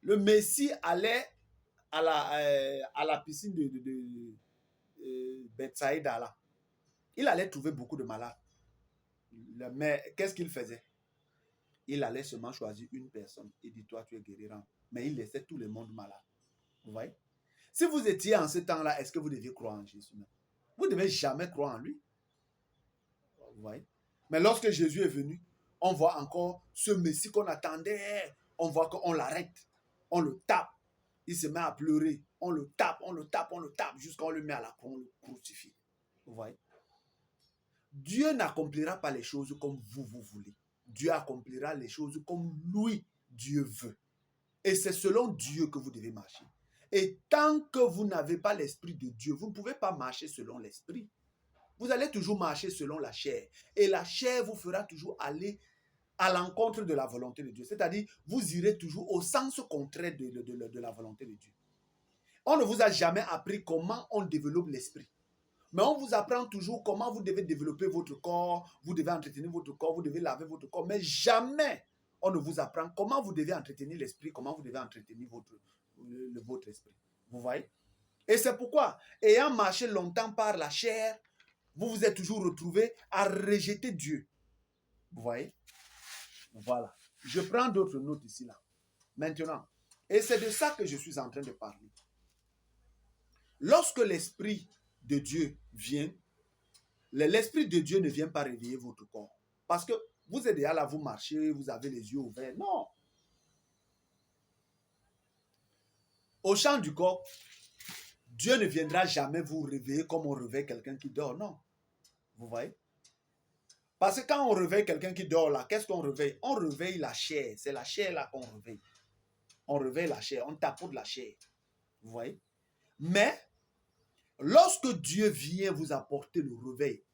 Le Messie allait à la piscine de Bethsaïda là. Il allait trouver beaucoup de malades. Mais qu'est-ce qu'il faisait? Il allait seulement choisir une personne et dit, toi tu es guérissant. Mais il laissait tout le monde malade. Vous voyez? Si vous étiez en ce temps-là, est-ce que vous deviez croire en Jésus? Vous ne devez jamais croire en lui. Vous voyez? Mais lorsque Jésus est venu, on voit encore ce Messie qu'on attendait. On voit qu'on l'arrête. On le tape. Il se met à pleurer. On le tape, jusqu'à on le met à la croix, on le crucifie. Vous voyez? Dieu n'accomplira pas les choses comme vous voulez. Dieu accomplira les choses comme lui, Dieu veut. Et c'est selon Dieu que vous devez marcher. Et tant que vous n'avez pas l'esprit de Dieu, vous ne pouvez pas marcher selon l'esprit. Vous allez toujours marcher selon la chair. Et la chair vous fera toujours aller à l'encontre de la volonté de Dieu. C'est-à-dire, vous irez toujours au sens contraire de la volonté de Dieu. On ne vous a jamais appris comment on développe l'esprit. Mais on vous apprend toujours comment vous devez développer votre corps, vous devez entretenir votre corps, vous devez laver votre corps. Mais jamais on ne vous apprend comment vous devez entretenir l'esprit, comment vous devez entretenir votre esprit. Vous voyez? Et c'est pourquoi, ayant marché longtemps par la chair, vous vous êtes toujours retrouvé à rejeter Dieu. Vous voyez? Voilà. Je prends d'autres notes ici, là. Maintenant. Et c'est de ça que je suis en train de parler. Lorsque l'Esprit de Dieu vient, l'Esprit de Dieu ne vient pas réveiller votre corps. Parce que vous êtes déjà là, vous marchez, vous avez les yeux ouverts. Non. Au champ du corps, Dieu ne viendra jamais vous réveiller comme on réveille quelqu'un qui dort. Non. Vous voyez? Parce que quand on réveille quelqu'un qui dort là, qu'est-ce qu'on réveille? On réveille la chair. C'est la chair là qu'on réveille. On réveille la chair, on tapote la chair. Vous voyez? Mais, lorsque Dieu vient vous apporter le réveil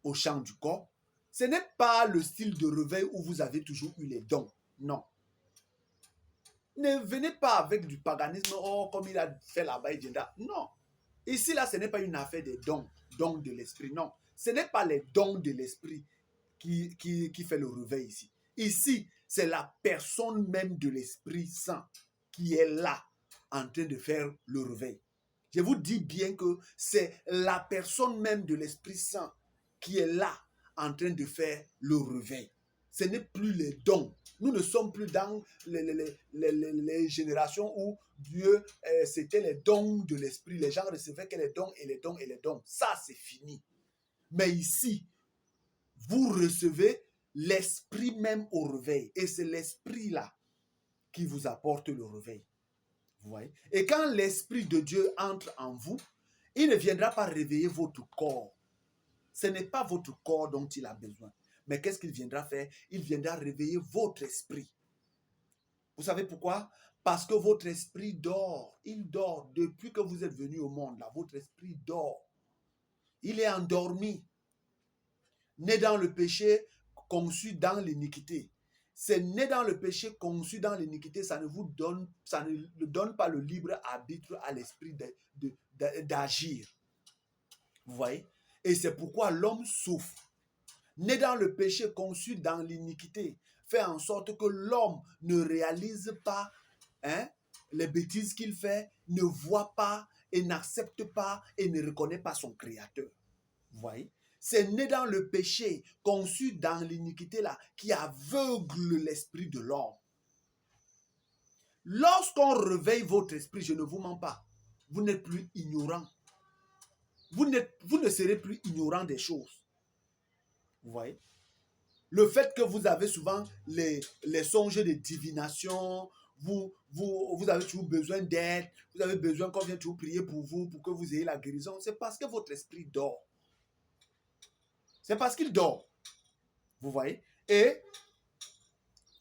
au champ du corps, ce n'est pas le style de réveil où vous avez toujours eu les dons. Non. Ne venez pas avec du paganisme, oh, comme il a fait là-bas, il viendra. Non. Ici, là, ce n'est pas une affaire de dons de l'esprit. Non. Ce n'est pas les dons de l'esprit qui fait le réveil ici. Ici, c'est la personne même de l'Esprit Saint qui est là, en train de faire le réveil. Je vous dis bien que c'est la personne même de l'Esprit Saint qui est là, en train de faire le réveil. Ce n'est plus les dons. Nous ne sommes plus dans les générations où Dieu, c'était les dons de l'esprit. Les gens recevaient que les dons et les dons et les dons. Ça, c'est fini. Mais ici, vous recevez l'esprit même au réveil. Et c'est l'esprit-là qui vous apporte le réveil. Vous voyez? Et quand l'esprit de Dieu entre en vous, il ne viendra pas réveiller votre corps. Ce n'est pas votre corps dont il a besoin. Mais qu'est-ce qu'il viendra faire? Il viendra réveiller votre esprit. Vous savez pourquoi? Parce que votre esprit dort. Il dort. Depuis que vous êtes venu au monde, là, votre esprit dort. Il est endormi. Né dans le péché, conçu dans l'iniquité. C'est né dans le péché, conçu dans l'iniquité, ça ne donne pas le libre arbitre à l'esprit d'agir. Vous voyez? Et c'est pourquoi l'homme souffre. Né dans le péché, conçu dans l'iniquité, fait en sorte que l'homme ne réalise pas les bêtises qu'il fait, ne voit pas et n'accepte pas et ne reconnaît pas son Créateur. Vous voyez? C'est né dans le péché, conçu dans l'iniquité là, qui aveugle l'esprit de l'homme. Lorsqu'on réveille votre esprit, je ne vous mens pas, vous n'êtes plus ignorant. Vous ne serez plus ignorant des choses. Vous voyez? Le fait que vous avez souvent les songes de divination, vous avez toujours besoin d'aide, vous avez besoin qu'on vienne toujours prier pour vous, pour que vous ayez la guérison, c'est parce que votre esprit dort. C'est parce qu'il dort. Vous voyez? Et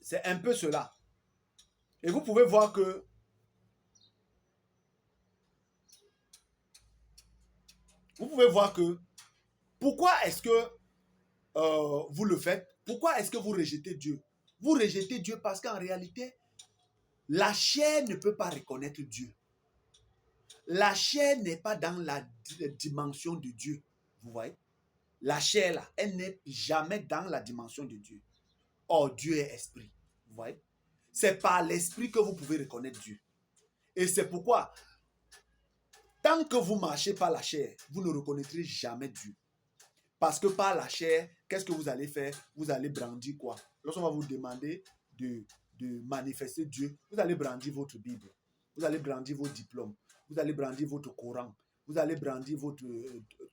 c'est un peu cela. Et vous pouvez voir que pourquoi est-ce que vous le faites? Pourquoi est-ce que vous rejetez Dieu? Vous rejetez Dieu parce qu'en réalité, la chair ne peut pas reconnaître Dieu. La chair n'est pas dans la dimension de Dieu. Vous voyez? La chair, là, elle n'est jamais dans la dimension de Dieu. Or, Dieu est esprit. Vous voyez? C'est par l'esprit que vous pouvez reconnaître Dieu. Et c'est pourquoi, tant que vous marchez par la chair, vous ne reconnaîtrez jamais Dieu. Parce que par la chair, qu'est-ce que vous allez faire? Vous allez brandir quoi? Lorsqu'on va vous demander de manifester Dieu, vous allez brandir votre Bible. Vous allez brandir vos diplômes. Vous allez brandir votre Coran. Vous allez brandir votre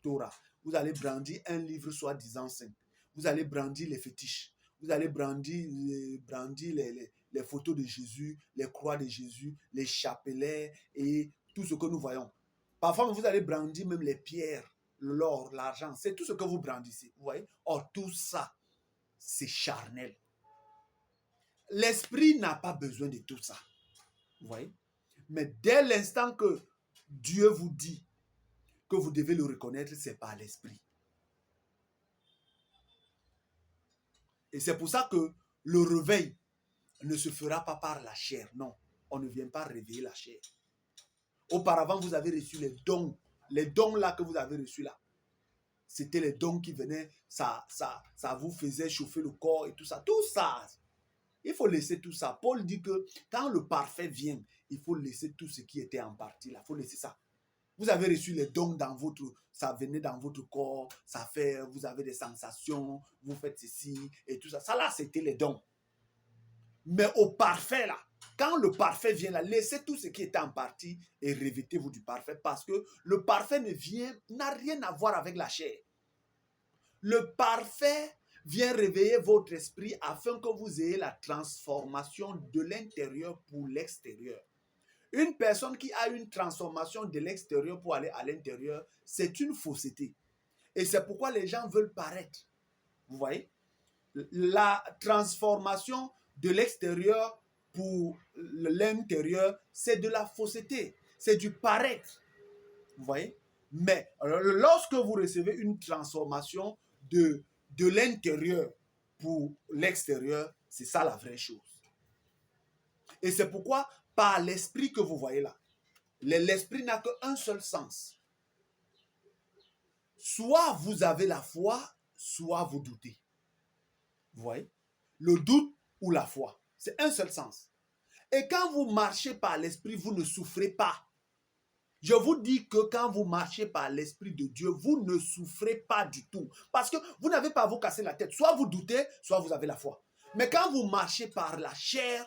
Torah. Vous allez brandir un livre soi-disant saint. Vous allez brandir les fétiches. Vous allez brandir les photos de Jésus, les croix de Jésus, les chapelets et tout ce que nous voyons. Parfois, vous allez brandir même les pierres, l'or, l'argent. C'est tout ce que vous brandissez. Vous voyez? Or, tout ça, c'est charnel. L'esprit n'a pas besoin de tout ça. Vous voyez? Mais dès l'instant que Dieu vous dit que vous devez le reconnaître, c'est par l'esprit. Et c'est pour ça que le réveil ne se fera pas par la chair. Non, on ne vient pas réveiller la chair. Auparavant, vous avez reçu les dons. Les dons là que vous avez reçus là, c'était les dons qui venaient, ça vous faisait chauffer le corps et tout ça. Tout ça, il faut laisser tout ça. Paul dit que quand le parfait vient, il faut laisser tout ce qui était en partie là. Il faut laisser ça. Vous avez reçu les dons dans votre, ça venait dans votre corps, ça fait, vous avez des sensations, vous faites ceci et tout ça. Ça là, c'était les dons. Mais au parfait là, quand le parfait vient là, laissez tout ce qui était en partie et revêtez-vous du parfait parce que le parfait n'a rien à voir avec la chair. Le parfait vient réveiller votre esprit afin que vous ayez la transformation de l'intérieur pour l'extérieur. Une personne qui a une transformation de l'extérieur pour aller à l'intérieur, c'est une fausseté. Et c'est pourquoi les gens veulent paraître. Vous voyez? La transformation de l'extérieur pour l'intérieur, c'est de la fausseté. C'est du paraître. Vous voyez? Mais lorsque vous recevez une transformation de l'intérieur pour l'extérieur, c'est ça la vraie chose. Et c'est pourquoi, par l'esprit que vous voyez là, l'esprit n'a qu'un seul sens. Soit vous avez la foi, soit vous doutez. Vous voyez? Le doute ou la foi. C'est un seul sens. Et quand vous marchez par l'esprit, vous ne souffrez pas. Je vous dis que quand vous marchez par l'esprit de Dieu, vous ne souffrez pas du tout. Parce que vous n'avez pas à vous casser la tête. Soit vous doutez, soit vous avez la foi. Mais quand vous marchez par la chair,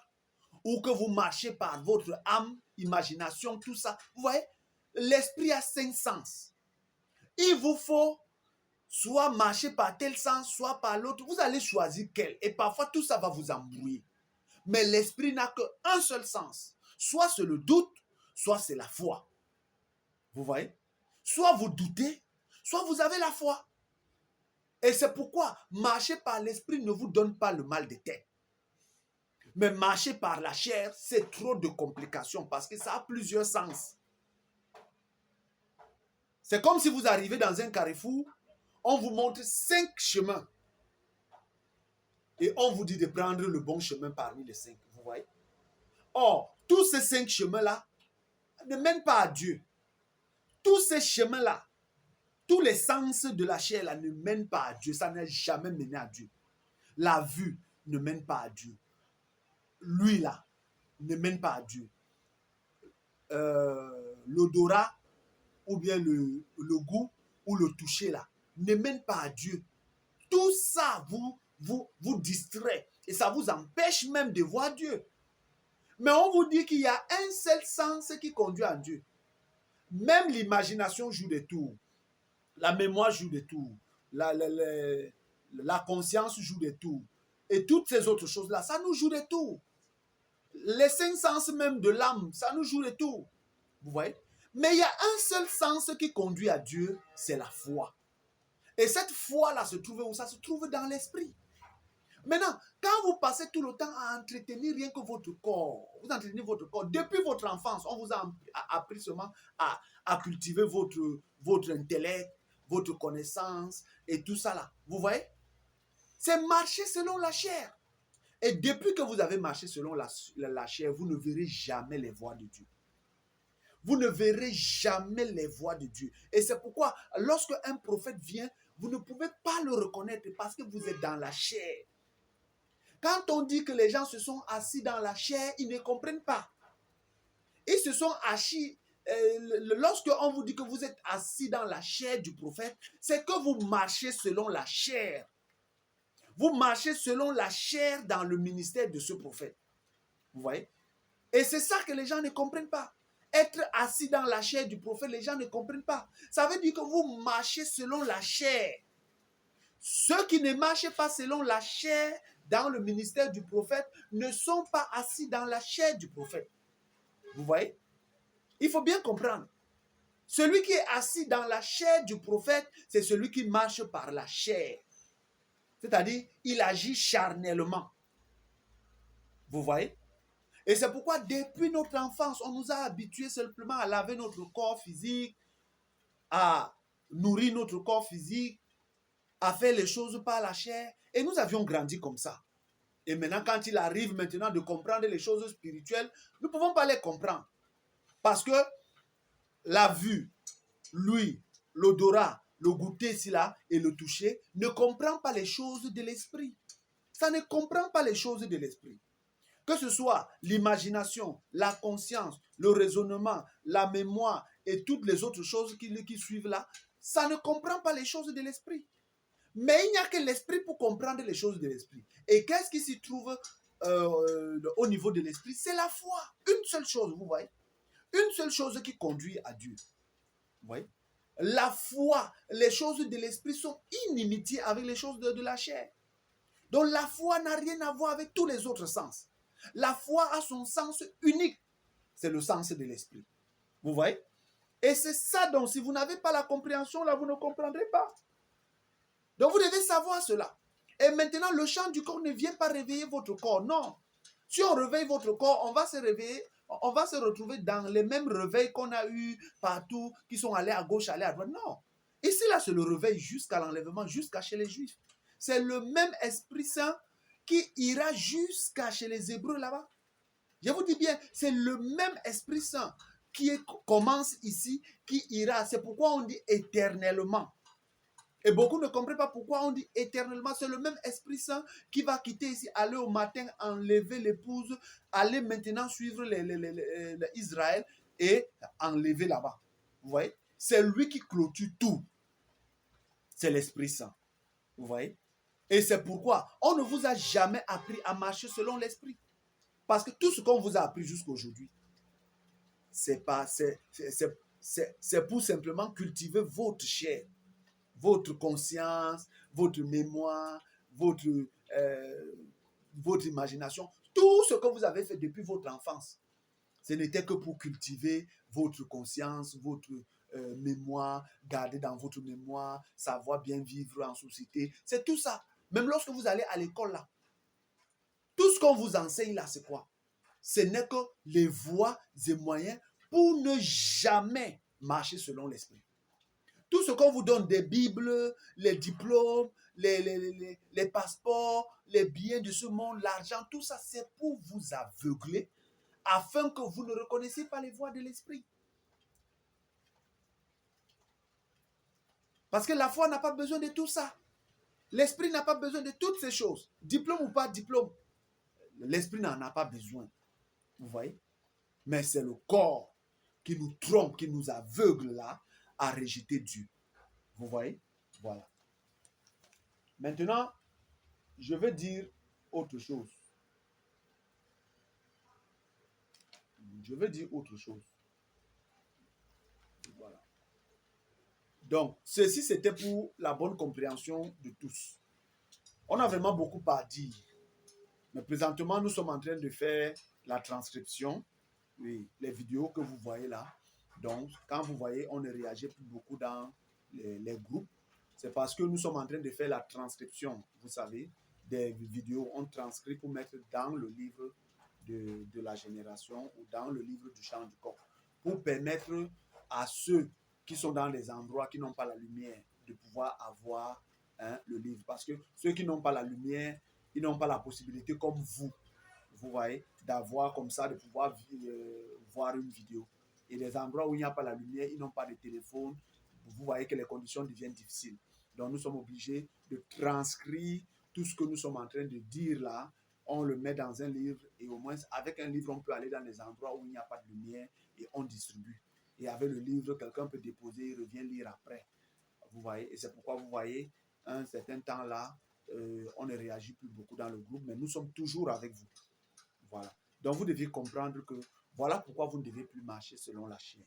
ou que vous marchez par votre âme, imagination, tout ça, vous voyez, l'esprit a 5 sens. Il vous faut soit marcher par tel sens, soit par l'autre. Vous allez choisir quel. Et parfois, tout ça va vous embrouiller. Mais l'esprit n'a qu'un seul sens. Soit c'est le doute, soit c'est la foi. Vous voyez? Soit vous doutez, soit vous avez la foi. Et c'est pourquoi marcher par l'esprit ne vous donne pas le mal de tête. Mais marcher par la chair, c'est trop de complications parce que ça a plusieurs sens. C'est comme si vous arrivez dans un carrefour, on vous montre 5 chemins. Et on vous dit de prendre le bon chemin parmi les 5. Vous voyez? Or, tous ces 5 chemins-là ne mènent pas à Dieu. Tous ces chemins-là, tous les sens de la chair là, ne mènent pas à Dieu. Ça n'a jamais mené à Dieu. La vue ne mène pas à Dieu. Lui là ne mène pas à Dieu. L'odorat ou bien le goût ou le toucher là ne mène pas à Dieu. Tout ça vous distrait et ça vous empêche même de voir Dieu. Mais on vous dit qu'il y a un seul sens qui conduit à Dieu. Même l'imagination joue des tours. La mémoire joue des tours. La conscience joue des tours. Et toutes ces autres choses-là, ça nous joue des tours. Les 5 sens même de l'âme, ça nous joue des tours. Vous voyez? Mais il y a un seul sens qui conduit à Dieu, c'est la foi. Et cette foi-là se trouve où? Ça se trouve dans l'esprit. Maintenant, quand vous passez tout le temps à entretenir rien que votre corps, vous entretenez votre corps, depuis votre enfance, on vous a appris seulement à cultiver votre intellect, votre connaissance et tout ça là. Vous voyez? C'est marcher selon la chair. Et depuis que vous avez marché selon la chair, vous ne verrez jamais les voies de Dieu. Vous ne verrez jamais les voies de Dieu. Et c'est pourquoi, lorsque un prophète vient, vous ne pouvez pas le reconnaître parce que vous êtes dans la chair. Quand on dit que les gens se sont assis dans la chair, ils ne comprennent pas. Ils se sont assis. Lorsque on vous dit que vous êtes assis dans la chair du prophète, c'est que vous marchez selon la chair. Vous marchez selon la chair dans le ministère de ce prophète. Vous voyez? Et c'est ça que les gens ne comprennent pas. Être assis dans la chair du prophète, les gens ne comprennent pas. Ça veut dire que vous marchez selon la chair. Ceux qui ne marchent pas selon la chair dans le ministère du prophète ne sont pas assis dans la chair du prophète. Vous voyez? Il faut bien comprendre. Celui qui est assis dans la chair du prophète, c'est celui qui marche par la chair. C'est-à-dire, il agit charnellement. Vous voyez? Et c'est pourquoi depuis notre enfance, on nous a habitués simplement à laver notre corps physique, à nourrir notre corps physique, à faire les choses par la chair. Et nous avions grandi comme ça. Et maintenant, quand il arrive maintenant de comprendre les choses spirituelles, nous ne pouvons pas les comprendre. Parce que la vue, l'ouïe, l'odorat, le goûter ici là et le toucher ne comprend pas les choses de l'esprit. Ça ne comprend pas les choses de l'esprit. Que ce soit l'imagination, la conscience, le raisonnement, la mémoire et toutes les autres choses qui suivent là, ça ne comprend pas les choses de l'esprit. Mais il n'y a que l'esprit pour comprendre les choses de l'esprit. Et qu'est-ce qui s'y trouve au niveau de l'esprit? C'est la foi. Une seule chose, vous voyez? Une seule chose qui conduit à Dieu. Vous voyez? La foi, les choses de l'esprit sont inimitiées avec les choses de la chair. Donc la foi n'a rien à voir avec tous les autres sens. La foi a son sens unique. C'est le sens de l'esprit. Vous voyez? Et c'est ça donc, si vous n'avez pas la compréhension, là, vous ne comprendrez pas. Donc vous devez savoir cela. Et maintenant, le chant du corps ne vient pas réveiller votre corps. Non. Si on réveille votre corps, on va se réveiller, on va se retrouver dans les mêmes réveils qu'on a eu partout, qui sont allés à gauche, allés à droite. Non. Ici, là, c'est le réveil jusqu'à l'enlèvement, jusqu'à chez les Juifs. C'est le même Esprit Saint qui ira jusqu'à chez les Hébreux là-bas. Je vous dis bien, c'est le même Esprit Saint qui commence ici, qui ira. C'est pourquoi on dit éternellement. Et beaucoup ne comprennent pas pourquoi on dit éternellement. C'est le même Esprit Saint qui va quitter ici, aller au matin, enlever l'épouse, aller maintenant suivre Israël et enlever là-bas. Vous voyez? C'est lui qui clôture tout. C'est l'Esprit Saint. Vous voyez? Et c'est pourquoi on ne vous a jamais appris à marcher selon l'esprit. Parce que tout ce qu'on vous a appris jusqu'à aujourd'hui, c'est pour simplement cultiver votre chair, votre conscience, votre mémoire, votre, votre imagination. Tout ce que vous avez fait depuis votre enfance, ce n'était que pour cultiver votre conscience, votre mémoire, garder dans votre mémoire, savoir bien vivre en société. C'est tout ça. Même lorsque vous allez à l'école, là, tout ce qu'on vous enseigne là, c'est quoi? Ce n'est que les voies et moyens pour ne jamais marcher selon l'esprit. Tout ce qu'on vous donne, des bibles, les diplômes, les passeports, les biens de ce monde, l'argent, tout ça, c'est pour vous aveugler afin que vous ne reconnaissiez pas les voies de l'esprit. Parce que la foi n'a pas besoin de tout ça. L'esprit n'a pas besoin de toutes ces choses. Diplôme ou pas diplôme, l'esprit n'en a pas besoin. Vous voyez? Mais c'est le corps qui nous trompe, qui nous aveugle là à rejeter Dieu. Vous voyez? Voilà. Maintenant, je veux dire autre chose. Je veux dire autre chose. Voilà. Donc, ceci, c'était pour la bonne compréhension de tous. On a vraiment beaucoup à dire. Mais présentement, nous sommes en train de faire la transcription. Oui, les vidéos que vous voyez là. Donc, quand vous voyez, on ne réagit plus beaucoup dans les groupes. C'est parce que nous sommes en train de faire la transcription, vous savez, des vidéos. On transcrit pour mettre dans le livre de la génération ou dans le livre du chant du corps. Pour permettre à ceux qui sont dans les endroits qui n'ont pas la lumière de pouvoir avoir le livre. Parce que ceux qui n'ont pas la lumière, ils n'ont pas la possibilité comme vous voyez, d'avoir comme ça, de pouvoir voir une vidéo. Et les endroits où il n'y a pas la lumière, ils n'ont pas de téléphone, vous voyez que les conditions deviennent difficiles. Donc nous sommes obligés de transcrire tout ce que nous sommes en train de dire là, on le met dans un livre et au moins avec un livre, on peut aller dans les endroits où il n'y a pas de lumière et on distribue. Et avec le livre, quelqu'un peut déposer, il revient lire après. Vous voyez, et c'est pourquoi vous voyez, un certain temps là, on ne réagit plus beaucoup dans le groupe, mais nous sommes toujours avec vous. Voilà. Donc vous devez comprendre que voilà pourquoi vous ne devez plus marcher selon la chair.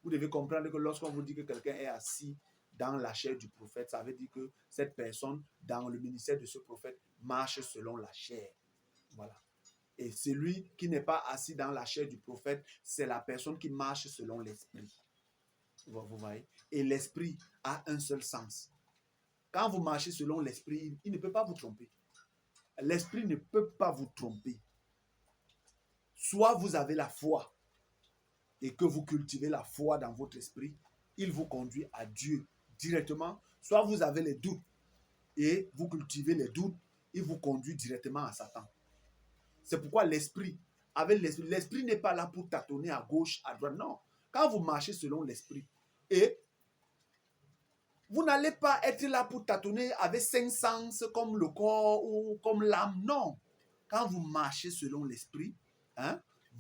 Vous devez comprendre que lorsqu'on vous dit que quelqu'un est assis dans la chair du prophète, ça veut dire que cette personne, dans le ministère de ce prophète, marche selon la chair. Voilà. Et celui qui n'est pas assis dans la chair du prophète, c'est la personne qui marche selon l'esprit. Vous voyez? Et l'esprit a un seul sens. Quand vous marchez selon l'esprit, il ne peut pas vous tromper. L'esprit ne peut pas vous tromper. Soit vous avez la foi et que vous cultivez la foi dans votre esprit, il vous conduit à Dieu directement. Soit vous avez les doutes et vous cultivez les doutes, il vous conduit directement à Satan. C'est pourquoi l'esprit n'est pas là pour tâtonner à gauche, à droite. Non. Quand vous marchez selon l'esprit, et vous n'allez pas être là pour tâtonner avec 5 sens comme le corps ou comme l'âme. Non. Quand vous marchez selon l'esprit,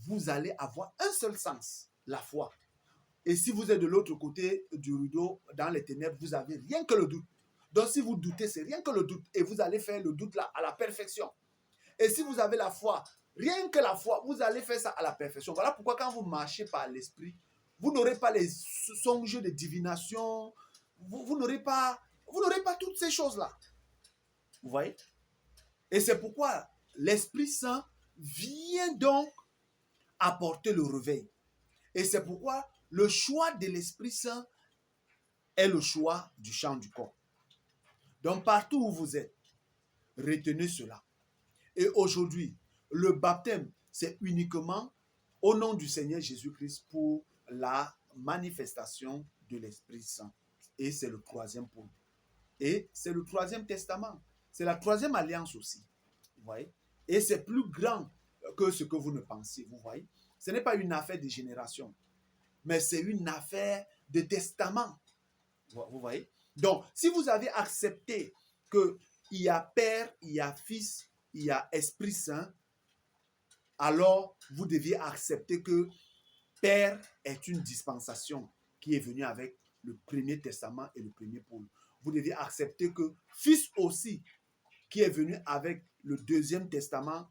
vous allez avoir un seul sens, la foi. Et si vous êtes de l'autre côté du rideau, dans les ténèbres, vous avez rien que le doute. Donc si vous doutez, c'est rien que le doute. Et vous allez faire le doute là à la perfection. Et si vous avez la foi, rien que la foi, vous allez faire ça à la perfection. Voilà pourquoi quand vous marchez par l'esprit, vous n'aurez pas les songes de divination, vous n'aurez pas toutes ces choses-là. Vous voyez? Et c'est pourquoi l'Esprit Saint vient donc apporter le réveil. Et c'est pourquoi le choix de l'Esprit Saint est le choix du chant du corps. Donc partout où vous êtes, retenez cela. Et aujourd'hui, le baptême, c'est uniquement au nom du Seigneur Jésus-Christ pour la manifestation de l'Esprit Saint. Et c'est le troisième point. Et c'est le troisième testament. C'est la troisième alliance aussi. Vous voyez? Et c'est plus grand que ce que vous ne pensez. Vous voyez? Ce n'est pas une affaire de génération, mais c'est une affaire de testament. Vous voyez? Donc, si vous avez accepté qu'il y a Père, il y a Fils, il y a Esprit Saint, alors vous deviez accepter que Père est une dispensation qui est venue avec le premier testament et le premier pôle. Vous devez accepter que Fils aussi qui est venu avec le deuxième testament,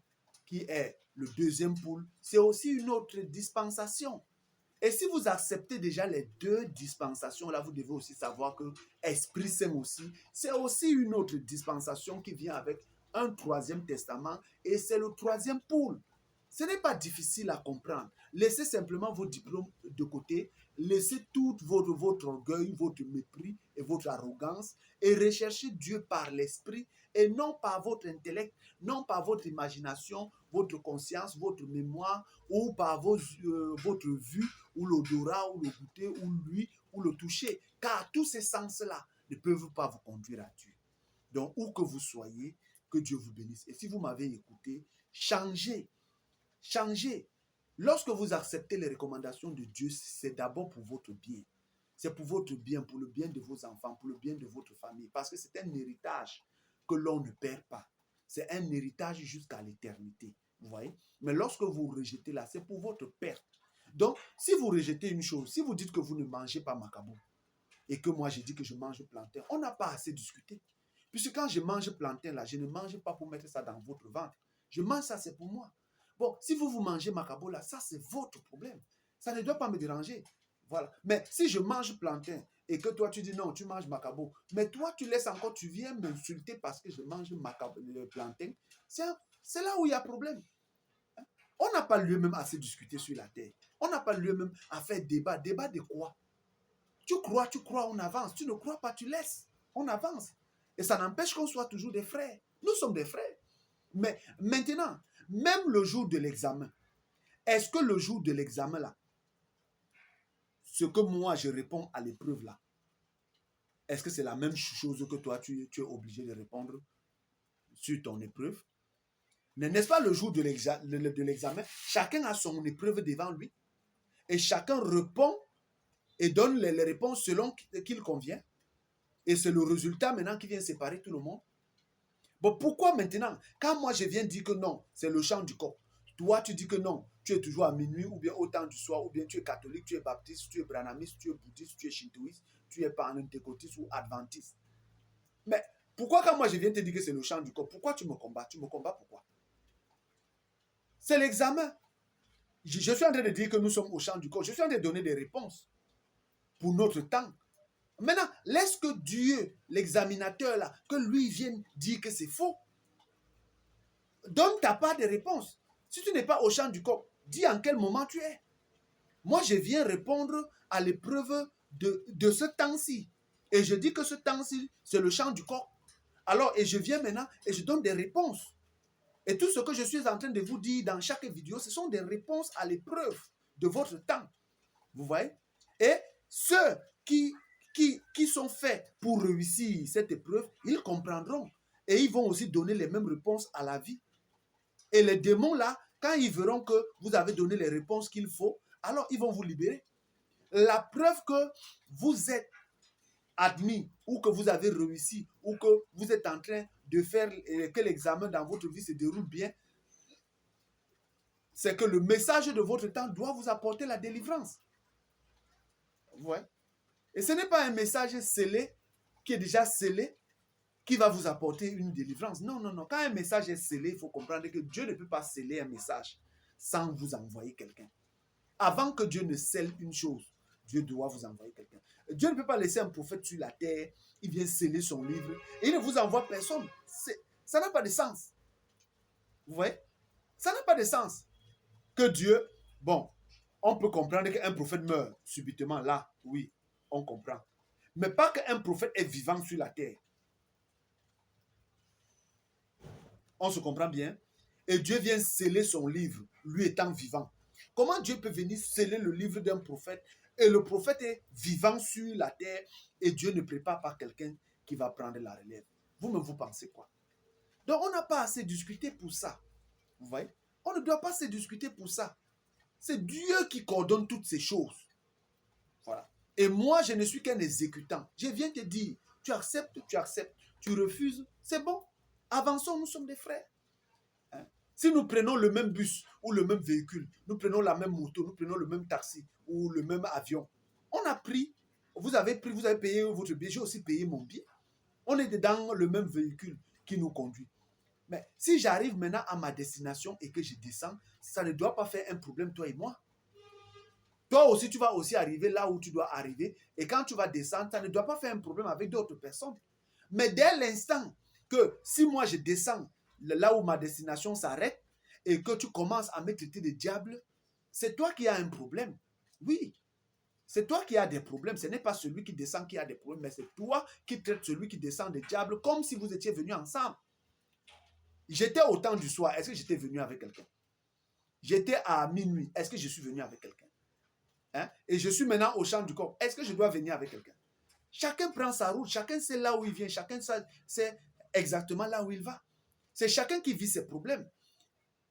qui est le deuxième poule, c'est aussi une autre dispensation. Et si vous acceptez déjà les deux dispensations, là, vous devez aussi savoir que Esprit Saint aussi, c'est aussi une autre dispensation qui vient avec un troisième testament et c'est le troisième poule. Ce n'est pas difficile à comprendre. Laissez simplement vos diplômes de côté, laissez tout votre orgueil, votre mépris et votre arrogance et recherchez Dieu par l'esprit et non par votre intellect, non par votre imagination, votre conscience, votre mémoire ou par votre vue ou l'odorat ou le goûter ou l'ouïe ou le toucher. Car tous ces sens-là ne peuvent pas vous conduire à Dieu. Donc, où que vous soyez, que Dieu vous bénisse. Et si vous m'avez écouté, changez. Changez. Lorsque vous acceptez les recommandations de Dieu, c'est d'abord pour votre bien. C'est pour votre bien, pour le bien de vos enfants, pour le bien de votre famille. Parce que c'est un héritage que l'on ne perd pas. C'est un héritage jusqu'à l'éternité. Vous voyez? Mais lorsque vous rejetez là, c'est pour votre perte. Donc, si vous rejetez une chose, si vous dites que vous ne mangez pas macabo, et que moi j'ai dit que je mange plantain, on n'a pas assez discuté. Puisque quand je mange plantain là, je ne mange pas pour mettre ça dans votre ventre. Je mange ça, c'est pour moi. Bon, si vous mangez macabo là, ça c'est votre problème. Ça ne doit pas me déranger. Voilà. Mais si je mange plantain et que toi tu dis non, tu manges macabo, mais toi tu laisses encore, tu viens m'insulter parce que je mange macabo, le plantain, c'est là où il y a problème. On n'a pas lieu même à se discuter sur la terre. On n'a pas lieu même à faire débat. Débat de quoi? Tu crois, on avance. Tu ne crois pas, tu laisses. On avance. Et ça n'empêche qu'on soit toujours des frères. Nous sommes des frères. Mais maintenant, même le jour de l'examen, est-ce que le jour de l'examen là, ce que moi je réponds à l'épreuve là, est-ce que c'est la même chose que toi tu es obligé de répondre sur ton épreuve? N'est-ce pas le jour de l'examen? Chacun a son épreuve devant lui et chacun répond et donne les réponses selon qu'il convient. Et c'est le résultat maintenant qui vient séparer tout le monde. Bon, pourquoi maintenant, quand moi je viens dire que non, c'est le chant du corps, toi tu dis que non, tu es toujours à minuit ou bien au temps du soir, ou bien tu es catholique, tu es baptiste, tu es branamiste, tu es bouddhiste, tu es shintoïste, tu es pentecôtiste ou adventiste. Mais pourquoi quand moi je viens te dire que c'est le chant du corps, pourquoi tu me combats? Tu me combats pourquoi? C'est l'examen. Je suis en train de dire que nous sommes au chant du corps. Je suis en train de donner des réponses pour notre temps. Maintenant, laisse que Dieu, l'examinateur là, que lui vienne dire que c'est faux. Donne ta part de réponse. Si tu n'es pas au champ du corps, dis en quel moment tu es. Moi, je viens répondre à l'épreuve de ce temps-ci. Et je dis que ce temps-ci, c'est le champ du corps. Alors, et je viens maintenant et je donne des réponses. Et tout ce que je suis en train de vous dire dans chaque vidéo, ce sont des réponses à l'épreuve de votre temps. Vous voyez? Et ceux qui sont faits pour réussir cette épreuve, ils comprendront. Et ils vont aussi donner les mêmes réponses à la vie. Et les démons là, quand ils verront que vous avez donné les réponses qu'il faut, alors ils vont vous libérer. La preuve que vous êtes admis ou que vous avez réussi ou que vous êtes en train de faire que l'examen dans votre vie se déroule bien, c'est que le message de votre temps doit vous apporter la délivrance. Ouais. Et ce n'est pas un message scellé, qui est déjà scellé, qui va vous apporter une délivrance. Non, non, non. Quand un message est scellé, il faut comprendre que Dieu ne peut pas sceller un message sans vous envoyer quelqu'un. Avant que Dieu ne scelle une chose, Dieu doit vous envoyer quelqu'un. Dieu ne peut pas laisser un prophète sur la terre, il vient sceller son livre, et il ne vous envoie personne. Ça n'a pas de sens. Vous voyez? Ça n'a pas de sens. Que Dieu, bon, on peut comprendre qu'un prophète meurt subitement, là, oui, on comprend. Mais pas qu'un prophète est vivant sur la terre. On se comprend bien? Et Dieu vient sceller son livre, lui étant vivant. Comment Dieu peut venir sceller le livre d'un prophète et le prophète est vivant sur la terre et Dieu ne prépare pas quelqu'un qui va prendre la relève? Vous-même, vous pensez quoi? Donc, on n'a pas assez discuté pour ça. Vous voyez? On ne doit pas se discuter pour ça. C'est Dieu qui coordonne toutes ces choses. Voilà. Et moi, je ne suis qu'un exécutant. Je viens te dire, tu acceptes, tu refuses, c'est bon. Avançons, nous sommes des frères. Hein? Si nous prenons le même bus ou le même véhicule, nous prenons la même moto, nous prenons le même taxi ou le même avion, on a pris, vous avez payé votre billet, j'ai aussi payé mon billet. On est dans le même véhicule. qui nous conduit. Mais si j'arrive maintenant à ma destination et que je descends, ça ne doit pas faire un problème, toi et moi. Toi aussi, tu vas aussi arriver là où tu dois arriver. Et quand tu vas descendre, ça ne doit pas faire un problème avec d'autres personnes. Mais dès l'instant que si moi je descends là où ma destination s'arrête et que tu commences à me traiter de diable, c'est toi qui as un problème. Oui, c'est toi qui as des problèmes. Ce n'est pas celui qui descend qui a des problèmes, mais c'est toi qui traites celui qui descend de diable comme si vous étiez venus ensemble. J'étais au temps du soir. Est-ce que j'étais venu avec quelqu'un? J'étais à minuit. Est-ce que je suis venu avec quelqu'un? Hein? Et je suis maintenant au champ du corps. Est-ce que je dois venir avec quelqu'un? Chacun prend sa route. Chacun sait là où il vient. Chacun sait exactement là où il va. C'est chacun qui vit ses problèmes.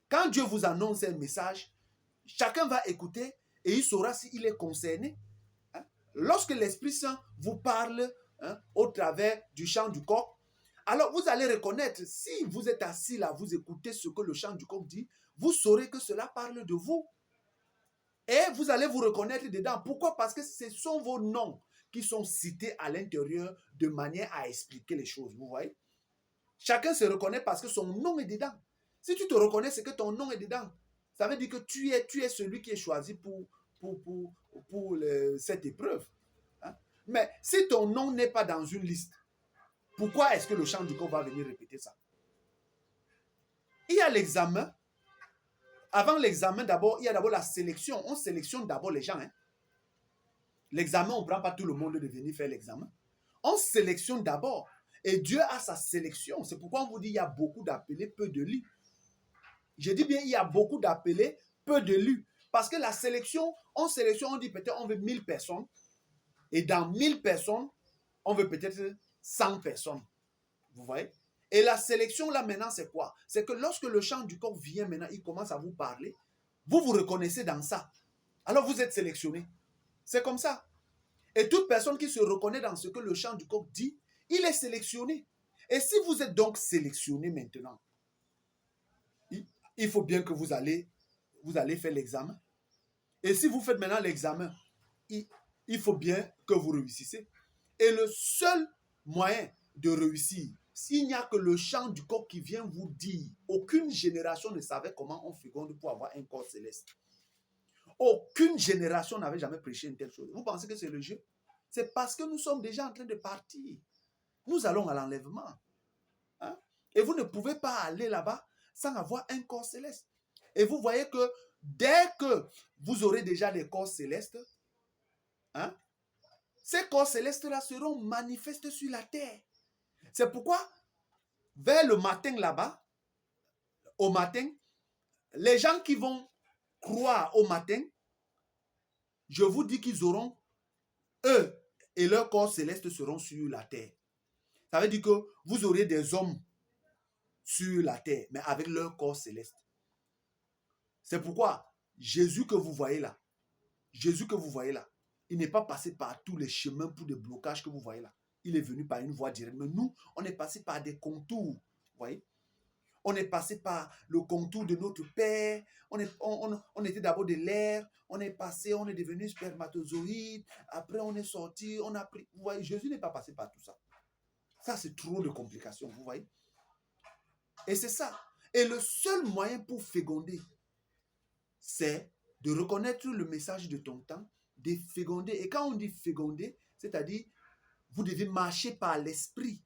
Quand Dieu vous annonce un message, chacun va écouter et il saura s'il est concerné. Hein? Lorsque l'Esprit Saint vous parle au travers du chant du coq, alors vous allez reconnaître, si vous êtes assis là, vous écoutez ce que le chant du coq dit, vous saurez que cela parle de vous. Et vous allez vous reconnaître dedans. Pourquoi? Parce que ce sont vos noms qui sont cités à l'intérieur de manière à expliquer les choses. Vous voyez? Chacun se reconnaît parce que son nom est dedans. Si tu te reconnais, c'est que ton nom est dedans. Ça veut dire que tu es celui qui est choisi pour cette épreuve. Hein? Mais si ton nom n'est pas dans une liste, pourquoi est-ce que le chant du corps va venir répéter ça? Il y a l'examen. Avant l'examen, d'abord, il y a d'abord la sélection. On sélectionne d'abord les gens. Hein? L'examen, on ne prend pas tout le monde de venir faire l'examen. On sélectionne d'abord. Et Dieu a sa sélection. C'est pourquoi on vous dit qu'il y a beaucoup d'appelés, peu de lits. Je dis bien, il y a beaucoup d'appelés, peu de lits. Parce que la sélection, on dit peut-être on veut 1000 personnes. Et dans 1000 personnes, on veut peut-être 100 personnes. Vous voyez? Et la sélection là maintenant, c'est quoi? C'est que lorsque le chant du corps vient maintenant, il commence à vous parler, vous vous reconnaissez dans ça. Alors vous êtes sélectionné. C'est comme ça. Et toute personne qui se reconnaît dans ce que le chant du corps dit, il est sélectionné. Et si vous êtes donc sélectionné maintenant, il faut bien que vous allez faire l'examen. Et si vous faites maintenant l'examen, il faut bien que vous réussissez. Et le seul moyen de réussir, s'il n'y a que le chant du corps qui vient vous dire, aucune génération ne savait comment on féconde pour avoir un corps céleste. Aucune génération n'avait jamais prêché une telle chose. Vous pensez que c'est le jeu? C'est parce que nous sommes déjà en train de partir. Nous allons à l'enlèvement. Hein? Et vous ne pouvez pas aller là-bas sans avoir un corps céleste. Et vous voyez que dès que vous aurez déjà des corps célestes, hein, ces corps célestes-là seront manifestes sur la terre. C'est pourquoi, vers le matin là-bas, au matin, les gens qui vont croire au matin, je vous dis qu'ils auront, eux et leurs corps célestes seront sur la terre. Ça veut dire que vous aurez des hommes sur la terre, mais avec leur corps céleste. C'est pourquoi Jésus que vous voyez là, il n'est pas passé par tous les chemins pour des blocages que vous voyez là. Il est venu par une voie directe. Mais nous, on est passé par des contours. Vous voyez? On est passé par le contour de notre Père. On était d'abord de l'air. On est passé, on est devenu spermatozoïde. Après, on est sorti, on a pris. Vous voyez, Jésus n'est pas passé par tout ça. Ça, c'est trop de complications. Vous voyez? Et c'est ça. Et le seul moyen pour féconder, c'est de reconnaître le message de ton temps, de féconder. Et quand on dit féconder, c'est-à-dire, vous devez marcher par l'esprit.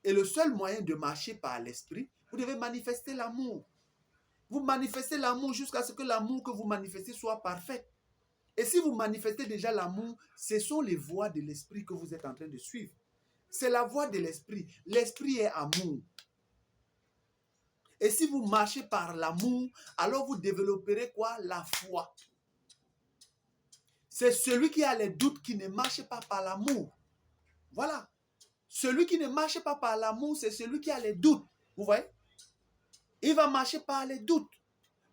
Et le seul moyen de marcher par l'esprit, vous devez manifester l'amour. Vous manifestez l'amour jusqu'à ce que l'amour que vous manifestez soit parfait. Et si vous manifestez déjà l'amour, ce sont les voies de l'esprit que vous êtes en train de suivre. C'est la voie de l'esprit. L'esprit est amour. Et si vous marchez par l'amour, alors vous développerez quoi? La foi. C'est celui qui a les doutes qui ne marche pas par l'amour. Voilà. Celui qui ne marche pas par l'amour, c'est celui qui a les doutes. Vous voyez? Il va marcher par les doutes.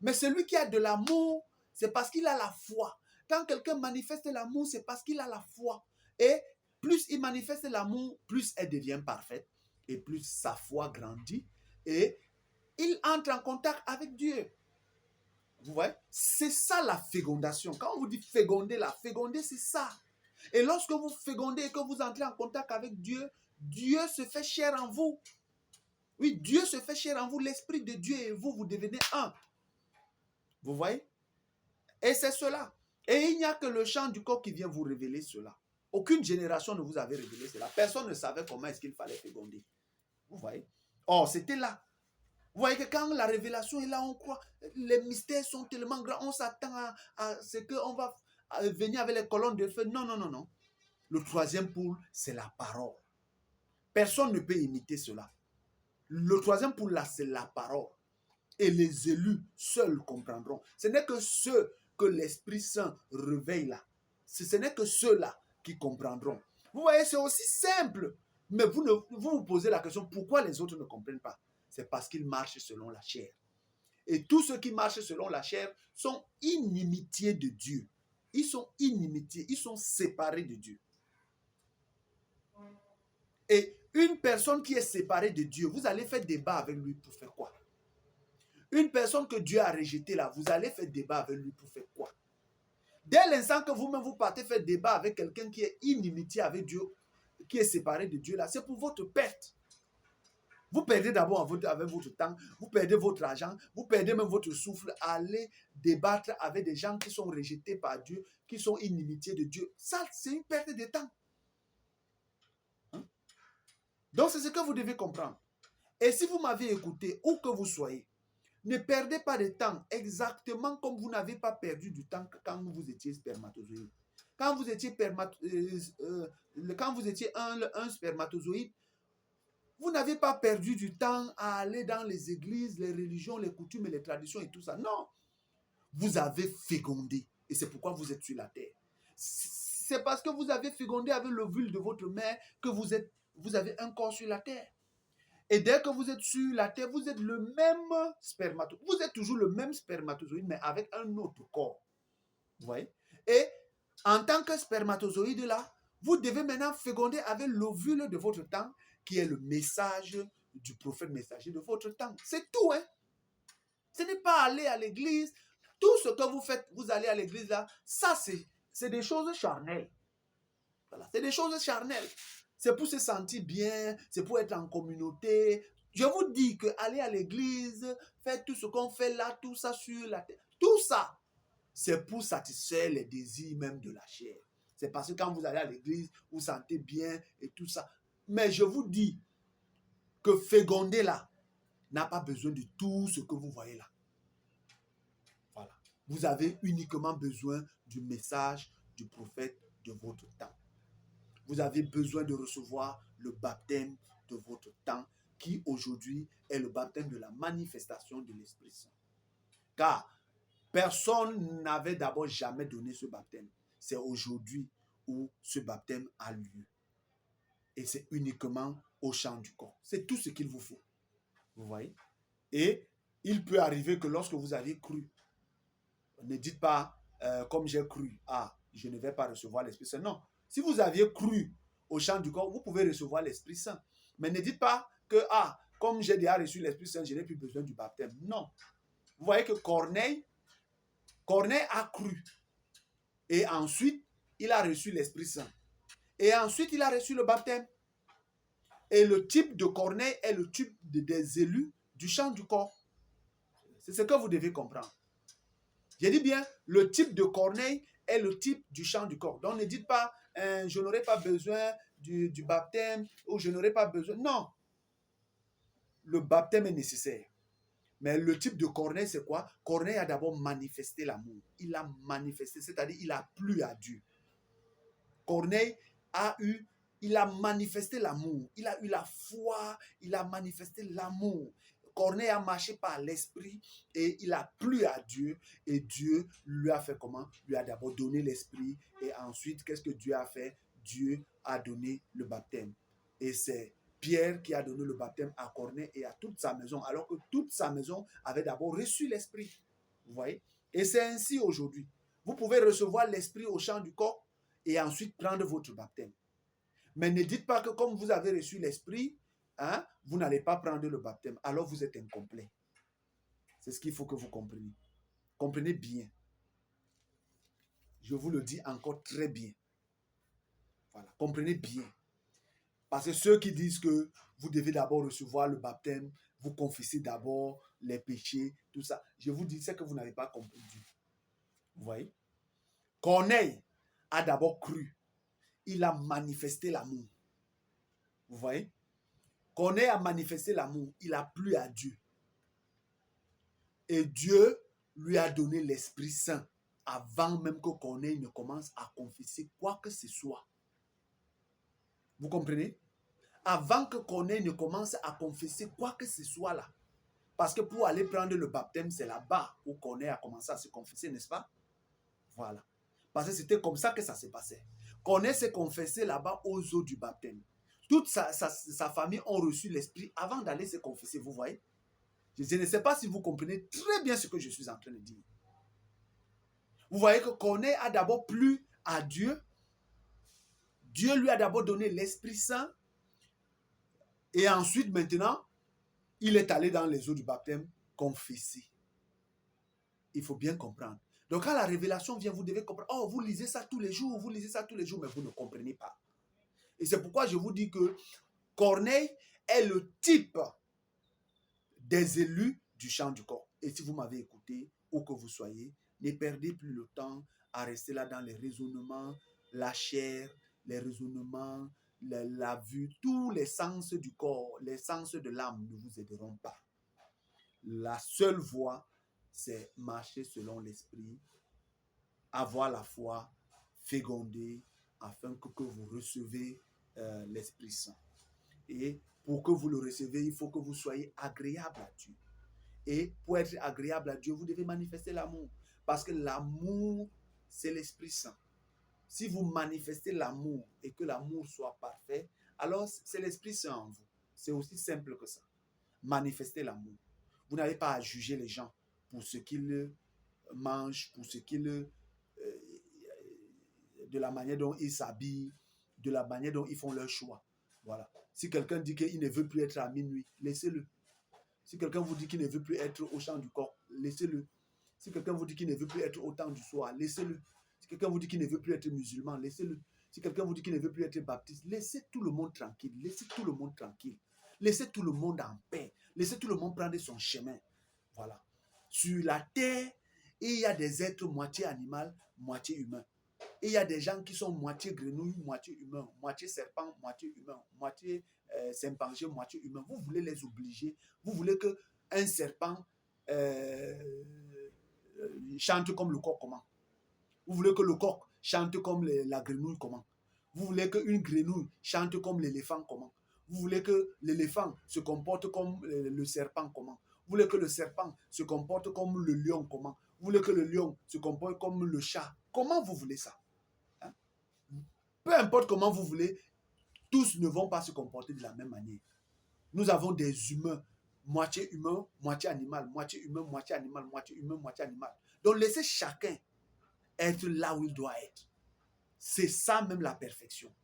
Mais celui qui a de l'amour, c'est parce qu'il a la foi. Quand quelqu'un manifeste l'amour, c'est parce qu'il a la foi. Et plus il manifeste l'amour, plus elle devient parfaite. Et plus sa foi grandit. Et il entre en contact avec Dieu. Vous voyez? C'est ça la fécondation. Quand on vous dit féconder, c'est ça. Et lorsque vous fécondez et que vous entrez en contact avec Dieu, Dieu se fait chair en vous. Oui, Dieu se fait chair en vous, l'Esprit de Dieu et vous, vous devenez un. Vous voyez? Et c'est cela. Et il n'y a que le chant du corps qui vient vous révéler cela. Aucune génération ne vous avait révélé cela. Personne ne savait comment est-ce qu'il fallait féconder. Vous voyez? Or, c'était là. Vous voyez que quand la révélation est là, on croit, les mystères sont tellement grands, on s'attend à ce qu'on va venir avec les colonnes de feu. Non, non, non, non. Le troisième pôle, c'est la parole. Personne ne peut imiter cela. Le troisième pôle, là, c'est la parole. Et les élus seuls comprendront. Ce n'est que ceux que l'Esprit Saint réveille là. Ce n'est que ceux-là qui comprendront. Vous voyez, c'est aussi simple. Mais vous vous posez la question, pourquoi les autres ne comprennent pas? C'est parce qu'ils marchent selon la chair. Et tous ceux qui marchent selon la chair sont inimitiés de Dieu. Ils sont inimitiés, ils sont séparés de Dieu. Et une personne qui est séparée de Dieu, vous allez faire débat avec lui pour faire quoi? Une personne que Dieu a rejetée là, vous allez faire débat avec lui pour faire quoi? Dès l'instant que vous-même vous partez faire débat avec quelqu'un qui est inimitié avec Dieu, qui est séparé de Dieu là, c'est pour votre perte. Vous perdez d'abord avec votre temps, vous perdez votre argent, vous perdez même votre souffle à aller débattre avec des gens qui sont rejetés par Dieu, qui sont inimitiés de Dieu. Ça, c'est une perte de temps. Hein? Donc, c'est ce que vous devez comprendre. Et si vous m'avez écouté, où que vous soyez, ne perdez pas de temps exactement comme vous n'avez pas perdu du temps quand vous étiez spermatozoïde. Quand vous étiez, quand vous étiez un spermatozoïde, vous n'avez pas perdu du temps à aller dans les églises, les religions, les coutumes et les traditions et tout ça. Non. Vous avez fécondé. Et c'est pourquoi vous êtes sur la terre. C'est parce que vous avez fécondé avec l'ovule de votre mère que vous avez un corps sur la terre. Et dès que vous êtes sur la terre, vous êtes le même spermatozoïde. Vous êtes toujours le même spermatozoïde, mais avec un autre corps. Vous voyez? Et en tant que spermatozoïde là, vous devez maintenant féconder avec l'ovule de votre temps, qui est le message du prophète messager de votre temps. C'est tout, hein? Ce n'est pas aller à l'église. Tout ce que vous faites, vous allez à l'église là, ça c'est des choses charnelles. Voilà, c'est des choses charnelles. C'est pour se sentir bien, c'est pour être en communauté. Je vous dis que aller à l'église, faire tout ce qu'on fait là, tout ça sur la terre, tout ça, c'est pour satisfaire les désirs même de la chair. C'est parce que quand vous allez à l'église, vous vous sentez bien et tout ça. Mais je vous dis que féconder là n'a pas besoin de tout ce que vous voyez là. Voilà. Vous avez uniquement besoin du message du prophète de votre temps. Vous avez besoin de recevoir le baptême de votre temps, qui aujourd'hui est le baptême de la manifestation de l'Esprit Saint. Car personne n'avait d'abord jamais donné ce baptême. C'est aujourd'hui où ce baptême a lieu. Et c'est uniquement au chant du corps. C'est tout ce qu'il vous faut. Vous voyez? Et il peut arriver que lorsque vous avez cru, ne dites pas, comme j'ai cru, je ne vais pas recevoir l'Esprit Saint. Non. Si vous aviez cru au chant du corps, vous pouvez recevoir l'Esprit Saint. Mais ne dites pas que, comme j'ai déjà reçu l'Esprit Saint, je n'ai plus besoin du baptême. Non. Vous voyez que Corneille a cru. Et ensuite, il a reçu l'Esprit Saint. Et ensuite, il a reçu le baptême. Et le type de Corneille est le type des élus du chant du corps. C'est ce que vous devez comprendre. J'ai dit bien, le type de Corneille est le type du chant du corps. Donc ne dites pas, je n'aurai pas besoin du baptême ou je n'aurai pas besoin. Non. Le baptême est nécessaire. Mais le type de Corneille, c'est quoi? Corneille a d'abord manifesté l'amour. Il a manifesté, c'est-à-dire il a plu à Dieu. Corneille il a manifesté l'amour. Il a eu la foi, il a manifesté l'amour. Corneille a marché par l'esprit et il a plu à Dieu. Et Dieu lui a fait comment? Lui a d'abord donné l'esprit. Et ensuite, qu'est-ce que Dieu a fait? Dieu a donné le baptême. Et c'est Pierre qui a donné le baptême à Corneille et à toute sa maison, alors que toute sa maison avait d'abord reçu l'esprit. Vous voyez? Et c'est ainsi aujourd'hui. Vous pouvez recevoir l'esprit au chant du corps et ensuite prendre votre baptême. Mais ne dites pas que comme vous avez reçu l'esprit, vous n'allez pas prendre le baptême. Alors vous êtes incomplet. C'est ce qu'il faut que vous compreniez. Comprenez bien. Je vous le dis encore très bien. Voilà, comprenez bien. Parce que ceux qui disent que vous devez d'abord recevoir le baptême, vous confessez d'abord les péchés, tout ça, je vous dis, c'est que vous n'avez pas compris Dieu. Vous voyez? Corneille a d'abord cru. Il a manifesté l'amour. Vous voyez? Corneille a manifesté l'amour. Il a plu à Dieu. Et Dieu lui a donné l'Esprit Saint avant même que Corneille ne commence à confesser quoi que ce soit. Vous comprenez? Avant que Corneille ne commence à confesser quoi que ce soit là. Parce que pour aller prendre le baptême, c'est là-bas où Corneille a commencé à se confesser, n'est-ce pas? Voilà. Parce que c'était comme ça que ça se passait. Corneille s'est confessé là-bas aux eaux du baptême. Toute sa famille ont reçu l'Esprit avant d'aller se confesser, vous voyez? Je ne sais pas si vous comprenez très bien ce que je suis en train de dire. Vous voyez que Corneille a d'abord plu à Dieu. Dieu lui a d'abord donné l'Esprit Saint. Et ensuite, maintenant, il est allé dans les eaux du baptême confesser. Il faut bien comprendre. Donc, quand la révélation vient, vous devez comprendre. Oh, vous lisez ça tous les jours, mais vous ne comprenez pas. Et c'est pourquoi je vous dis que Corneille est le type des élus du chant du corps. Et si vous m'avez écouté, où que vous soyez, ne perdez plus le temps à rester là dans les raisonnements, la chair, les raisonnements, la vue, tous les sens du corps, les sens de l'âme ne vous aideront pas. La seule voie, c'est marcher selon l'esprit, avoir la foi, féconder, afin que vous recevez l'Esprit Saint. Et pour que vous le recevez, il faut que vous soyez agréable à Dieu. Et pour être agréable à Dieu, vous devez manifester l'amour. Parce que l'amour, c'est l'Esprit Saint. Si vous manifestez l'amour et que l'amour soit parfait, alors c'est l'Esprit Saint en vous. C'est aussi simple que ça. Manifestez l'amour. Vous n'avez pas à juger les gens pour ce qu'ils mangent, pour ce qu'ils... de la manière dont ils s'habillent, de la manière dont ils font leur choix. Voilà. Si quelqu'un dit qu'il ne veut plus être à minuit, laissez-le. Si quelqu'un vous dit qu'il ne veut plus être au chant du corps, laissez-le. Si quelqu'un vous dit qu'il ne veut plus être au temps du soir, laissez-le. Si quelqu'un vous dit qu'il ne veut plus être musulman, laissez-le. Si quelqu'un vous dit qu'il ne veut plus être baptiste, laissez tout le monde tranquille. Laissez tout le monde tranquille. Laissez tout le monde en paix. Laissez tout le monde prendre son chemin. Voilà. Sur la terre, il y a des êtres moitié animal, moitié humain. Et il y a des gens qui sont moitié grenouille, moitié humain, moitié serpent, moitié humain, moitié chimpanzé, moitié humain. Vous voulez les obliger. Vous voulez qu'un serpent chante comme le coq, comment? Vous voulez que le coq chante comme la grenouille, comment? Vous voulez qu'une grenouille chante comme l'éléphant, comment? Vous voulez que l'éléphant se comporte comme le serpent, comment? Vous voulez que le serpent se comporte comme le lion, comment? Vous voulez que le lion se comporte comme le chat? Comment vous voulez ça? Hein? Peu importe comment vous voulez, tous ne vont pas se comporter de la même manière. Nous avons des humains, moitié humain, moitié animal, moitié humain, moitié animal, moitié humain, moitié animal. Donc laissez chacun être là où il doit être. C'est ça même la perfection.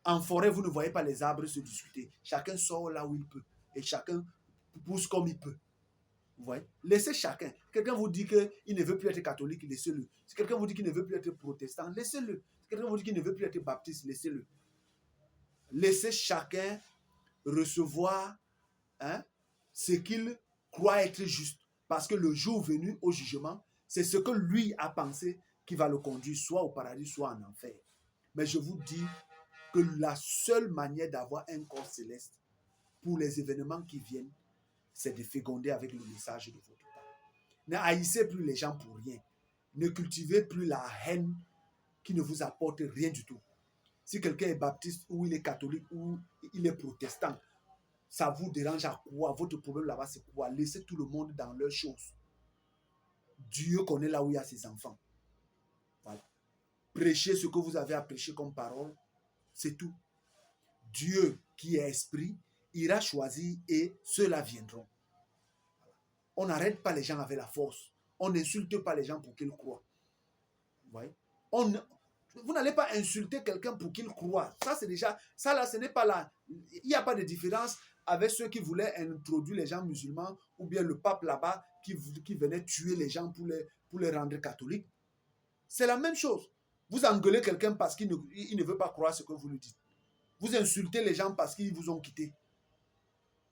En forêt, vous ne voyez pas les arbres se discuter. Chacun sort là où il peut. Et chacun pousse comme il peut. Vous voyez? Laissez chacun. Quelqu'un vous dit qu'il ne veut plus être catholique, laissez-le. Si quelqu'un vous dit qu'il ne veut plus être protestant, laissez-le. Si quelqu'un vous dit qu'il ne veut plus être baptiste, laissez-le. Laissez chacun recevoir ce qu'il croit être juste. Parce que le jour venu au jugement, c'est ce que lui a pensé qui va le conduire soit au paradis, soit en enfer. Mais je vous dis que la seule manière d'avoir un corps céleste pour les événements qui viennent, c'est de féconder avec le message de votre temps. Ne haïssez plus les gens pour rien. Ne cultivez plus la haine qui ne vous apporte rien du tout. Si quelqu'un est baptiste ou il est catholique ou il est protestant, ça vous dérange à quoi? Votre problème là-bas, c'est quoi? Laissez tout le monde dans leurs choses. Dieu connaît là où il y a ses enfants. Voilà. Prêchez ce que vous avez à prêcher comme parole. C'est tout. Dieu, qui est esprit, ira choisir et ceux-là viendront. On n'arrête pas les gens avec la force. On n'insulte pas les gens pour qu'ils croient. Vous voyez? Vous n'allez pas insulter quelqu'un pour qu'il croit. Ça, c'est déjà... Ça, là, ce n'est pas là. Il n'y a pas de différence avec ceux qui voulaient introduire les gens musulmans ou bien le pape là-bas qui venait tuer les gens pour les rendre catholiques. C'est la même chose. Vous engueulez quelqu'un parce qu'il ne veut pas croire ce que vous lui dites. Vous insultez les gens parce qu'ils vous ont quitté.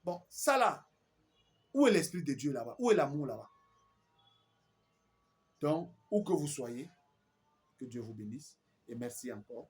Bon, ça là, où est l'Esprit de Dieu là-bas? Où est l'amour là-bas? Donc, où que vous soyez, que Dieu vous bénisse. Et merci encore.